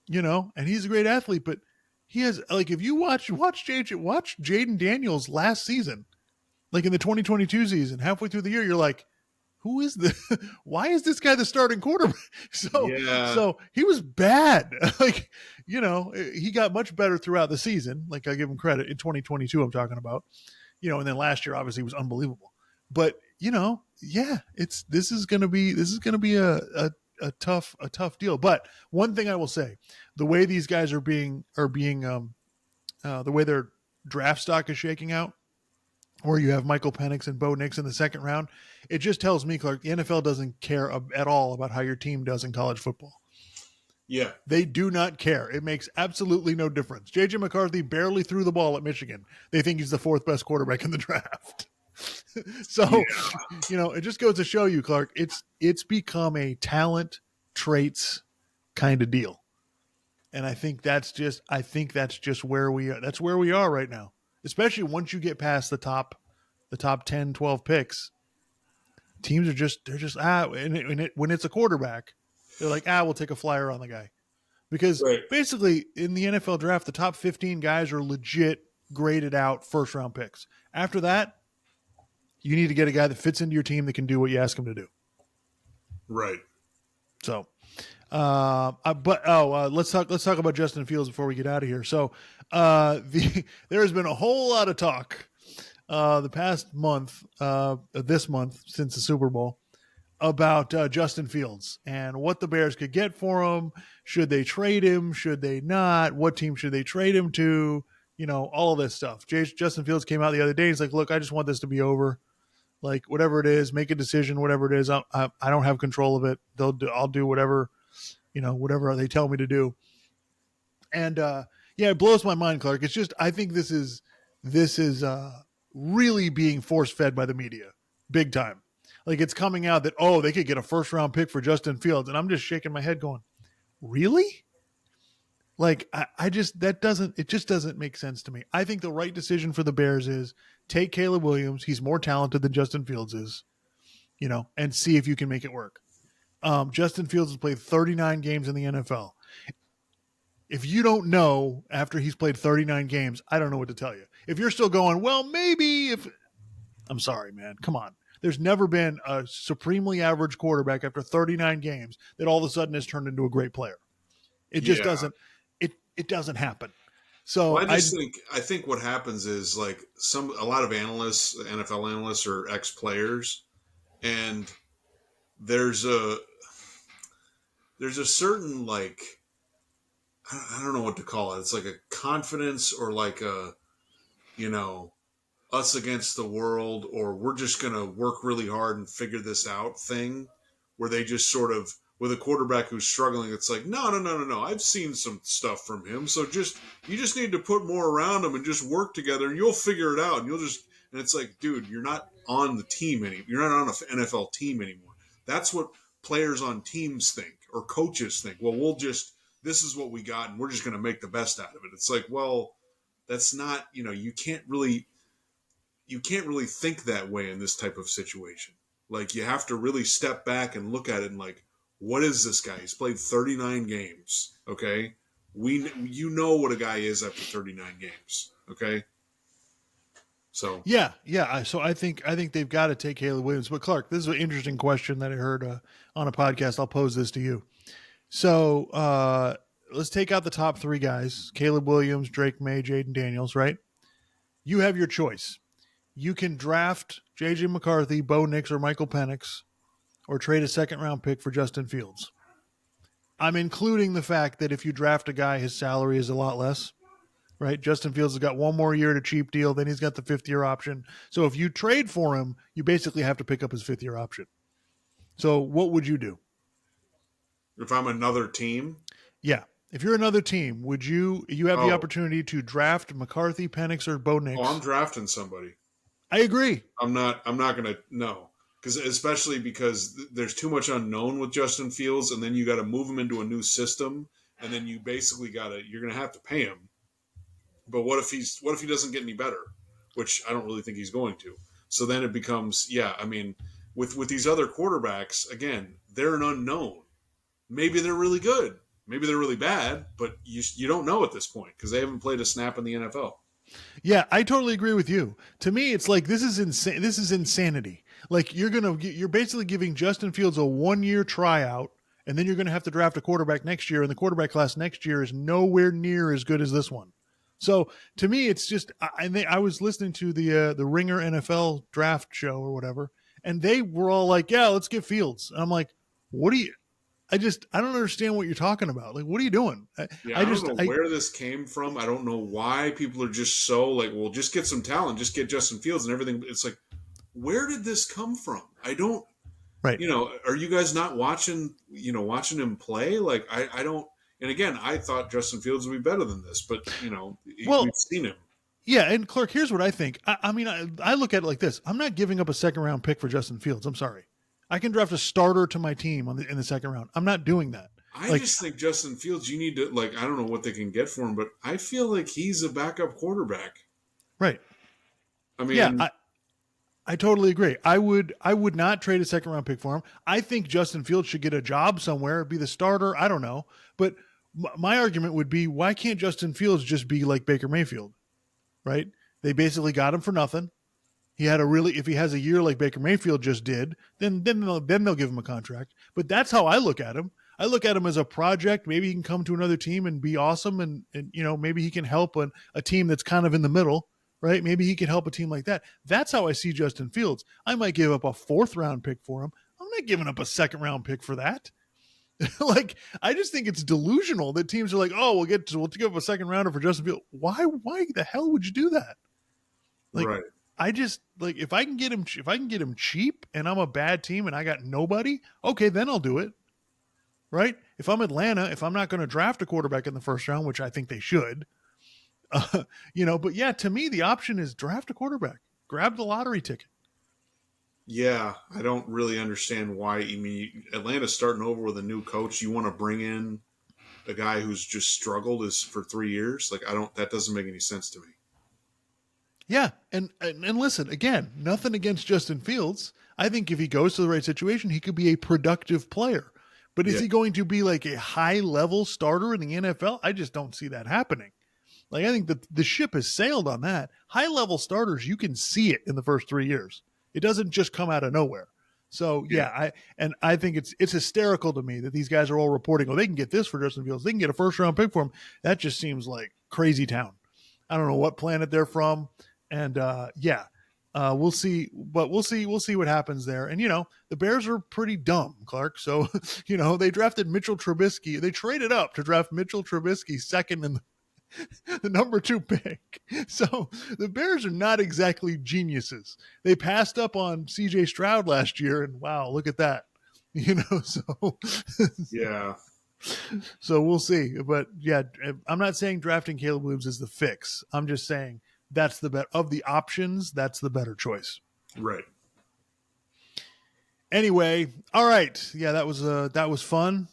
A: you know, and he's a great athlete, but he has like if you watch Jaden Daniels last season, like in the 2022 season, halfway through the year, you're like, who is this? Why is this guy the starting quarterback?
B: Yeah.
A: So he was bad. Like, you know, he got much better throughout the season. Like I give him credit in 2022, I'm talking about, you know, and then last year obviously was unbelievable. But, you know, yeah, this is going to be a tough deal. But one thing I will say, the way these guys are being the way their draft stock is shaking out, where you have Michael Penix and Bo Nix in the second round, it just tells me, Clark, the NFL doesn't care at all about how your team does in college football.
B: Yeah.
A: They do not care. It makes absolutely no difference. JJ McCarthy barely threw the ball at Michigan. They think he's the fourth best quarterback in the draft. So, you know, it just goes to show you, Clark, it's become a talent traits kind of deal. And I think that's just where we are. That's where we are right now. Especially once you get past the top 10, 12 picks, teams they're just when it's a quarterback, they're like, we'll take a flyer on the guy. Because
B: Right.
A: basically in the NFL draft, the top 15 guys are legit graded out first round picks. After that, you need to get a guy that fits into your team that can do what you ask him to do.
B: Right.
A: So, let's talk about Justin Fields before we get out of here. So, there has been a whole lot of talk the past month, this month since the Super Bowl, about Justin Fields and what the Bears could get for him. Should they trade him? Should they not? What team should they trade him to? You know, all of this stuff. Justin Fields came out the other day. He's like, look, I just want this to be over. Like, whatever it is, make a decision, whatever it is. I don't have control of it. I'll do whatever, you know, whatever they tell me to do. And yeah, it blows my mind, Clark. It's just, I think this is really being force fed by the media big time. Like, it's coming out that, they could get a first round pick for Justin Fields. And I'm just shaking my head going, really? Like, it just doesn't make sense to me. I think the right decision for the Bears is take Caleb Williams. He's more talented than Justin Fields is, you know, and see if you can make it work. Justin Fields has played 39 games in the NFL. If you don't know after he's played 39 games, I don't know what to tell you. If you're still going, well, maybe if I'm sorry, man, come on. There's never been a supremely average quarterback after 39 games that all of a sudden has turned into a great player. It just doesn't. It doesn't happen. So
B: well, I think what happens is like a lot of analysts, NFL analysts, are ex players, and there's a certain like I don't know what to call it. It's like a confidence or like a, you know, us against the world, or we're just going to work really hard and figure this out thing, where they just sort of, with a quarterback who's struggling, it's like, no, no, no, no, no. I've seen some stuff from him. So you just need to put more around him and just work together and you'll figure it out. And it's like, dude, you're not on the team anymore. You're not on an NFL team anymore. That's what players on teams think or coaches think. Well, this is what we got and we're just going to make the best out of it. It's like, well, that's not, you can't really think that way in this type of situation. Like, you have to really step back and look at it and like, what is this guy? He's played 39 games. Okay. You know what a guy is after 39 games. Okay. So
A: yeah. So I think they've got to take Caleb Williams. But Clark, this is an interesting question that I heard on a podcast. I'll pose this to you. So let's take out the top three guys: Caleb Williams, Drake May, Jaden Daniels. Right? You have your choice. You can draft J.J. McCarthy, Bo Nix, or Michael Penix, or trade a second-round pick for Justin Fields. I'm including the fact that if you draft a guy, his salary is a lot less. Right? Justin Fields has got one more year at a cheap deal. Then he's got the fifth-year option. So if you trade for him, you basically have to pick up his fifth-year option. So what would you do?
B: if I'm another team,
A: Yeah. If you're another team, would you have the opportunity to draft McCarthy, Penix, or Bo Nix?
B: I'm drafting somebody.
A: I agree.
B: I'm not going to, no. Especially because there's too much unknown with Justin Fields, and then you got to move him into a new system, and then you basically you're going to have to pay him. But what if he doesn't get any better? Which I don't really think he's going to. So then it becomes, with these other quarterbacks, again, they're an unknown. Maybe they're really good. Maybe they're really bad, but you don't know at this point because they haven't played a snap in the NFL.
A: Yeah, I totally agree with you. To me, it's like this is insane. This is insanity. Like you're basically giving Justin Fields a 1-year tryout, and then you're going to have to draft a quarterback next year, and the quarterback class next year is nowhere near as good as this one. So to me, it's just I was listening to the Ringer NFL draft show or whatever, and they were all like, "Yeah, let's get Fields." And I'm like, "What do you?" I don't understand what you're talking about. Like, what are you doing?
B: I don't know where this came from. I don't know why people are just so like, well, just get some talent, just get Justin Fields and everything. It's like, where did this come from? I don't,
A: right.
B: Are you guys not watching him play? Like, I don't, and again, I thought Justin Fields would be better than this, but we've seen him.
A: Yeah. And Clark, here's what I think. I look at it like this. I'm not giving up a second-round pick for Justin Fields. I'm sorry. I can draft a starter to my team in the second round. I'm not doing that.
B: I just think Justin Fields, you need to, I don't know what they can get for him, but I feel like he's a backup quarterback.
A: Right.
B: I mean,
A: yeah, I totally agree. I would not trade a second round pick for him. I think Justin Fields should get a job somewhere, be the starter. I don't know. But my argument would be, why can't Justin Fields just be like Baker Mayfield? Right. They basically got him for nothing. If he has a year like Baker Mayfield just did, then they'll give him a contract. But that's how I look at him. I look at him as a project. Maybe he can come to another team and be awesome, and maybe he can help a team that's kind of in the middle, right? Maybe he can help a team like that. That's how I see Justin Fields. I might give up a 4th-round pick for him. I'm not giving up a 2nd-round pick for that. I just think it's delusional that teams are like, oh, we'll give up a 2nd-rounder for Justin Fields. Why the hell would you do that?
B: Right.
A: I just if I can get him cheap and I'm a bad team and I got nobody, okay, then I'll do it. Right? If I'm Atlanta, if I'm not going to draft a quarterback in the 1st round, which I think they should, but yeah, to me, the option is draft a quarterback, grab the lottery ticket.
B: Yeah. I don't really understand why. I mean, Atlanta's starting over with a new coach. You want to bring in a guy who's just struggled for 3 years. That doesn't make any sense to me.
A: Yeah, and listen, again, nothing against Justin Fields. I think if he goes to the right situation, he could be a productive player. But is he going to be like a high-level starter in the NFL? I just don't see that happening. I think that the ship has sailed on that. High-level starters, you can see it in the first 3 years. It doesn't just come out of nowhere. So, I think it's hysterical to me that these guys are all reporting, oh, they can get this for Justin Fields. They can get a 1st-round pick for him. That just seems like crazy town. I don't know what planet they're from. And we'll see, but we'll see what happens there. And the Bears are pretty dumb, Clark. So they drafted Mitchell Trubisky. They traded up to draft Mitchell Trubisky 2nd the number 2 pick. So the Bears are not exactly geniuses. They passed up on CJ Stroud last year, and wow, look at that.
B: Yeah.
A: So we'll see. But yeah, I'm not saying drafting Caleb Williams is the fix. I'm just saying that's the of the options, that's the better choice.
B: Right.
A: Anyway, all right. Yeah, that was fun.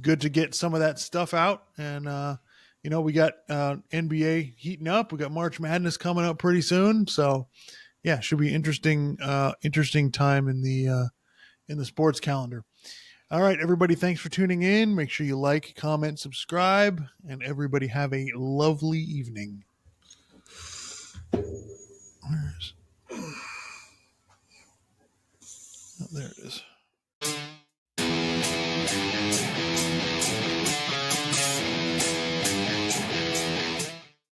A: Good to get some of that stuff out. And we got NBA heating up. We got March Madness coming up pretty soon. So yeah, should be interesting time in the sports calendar. All right, everybody, thanks for tuning in. Make sure you like, comment, subscribe, and everybody have a lovely evening.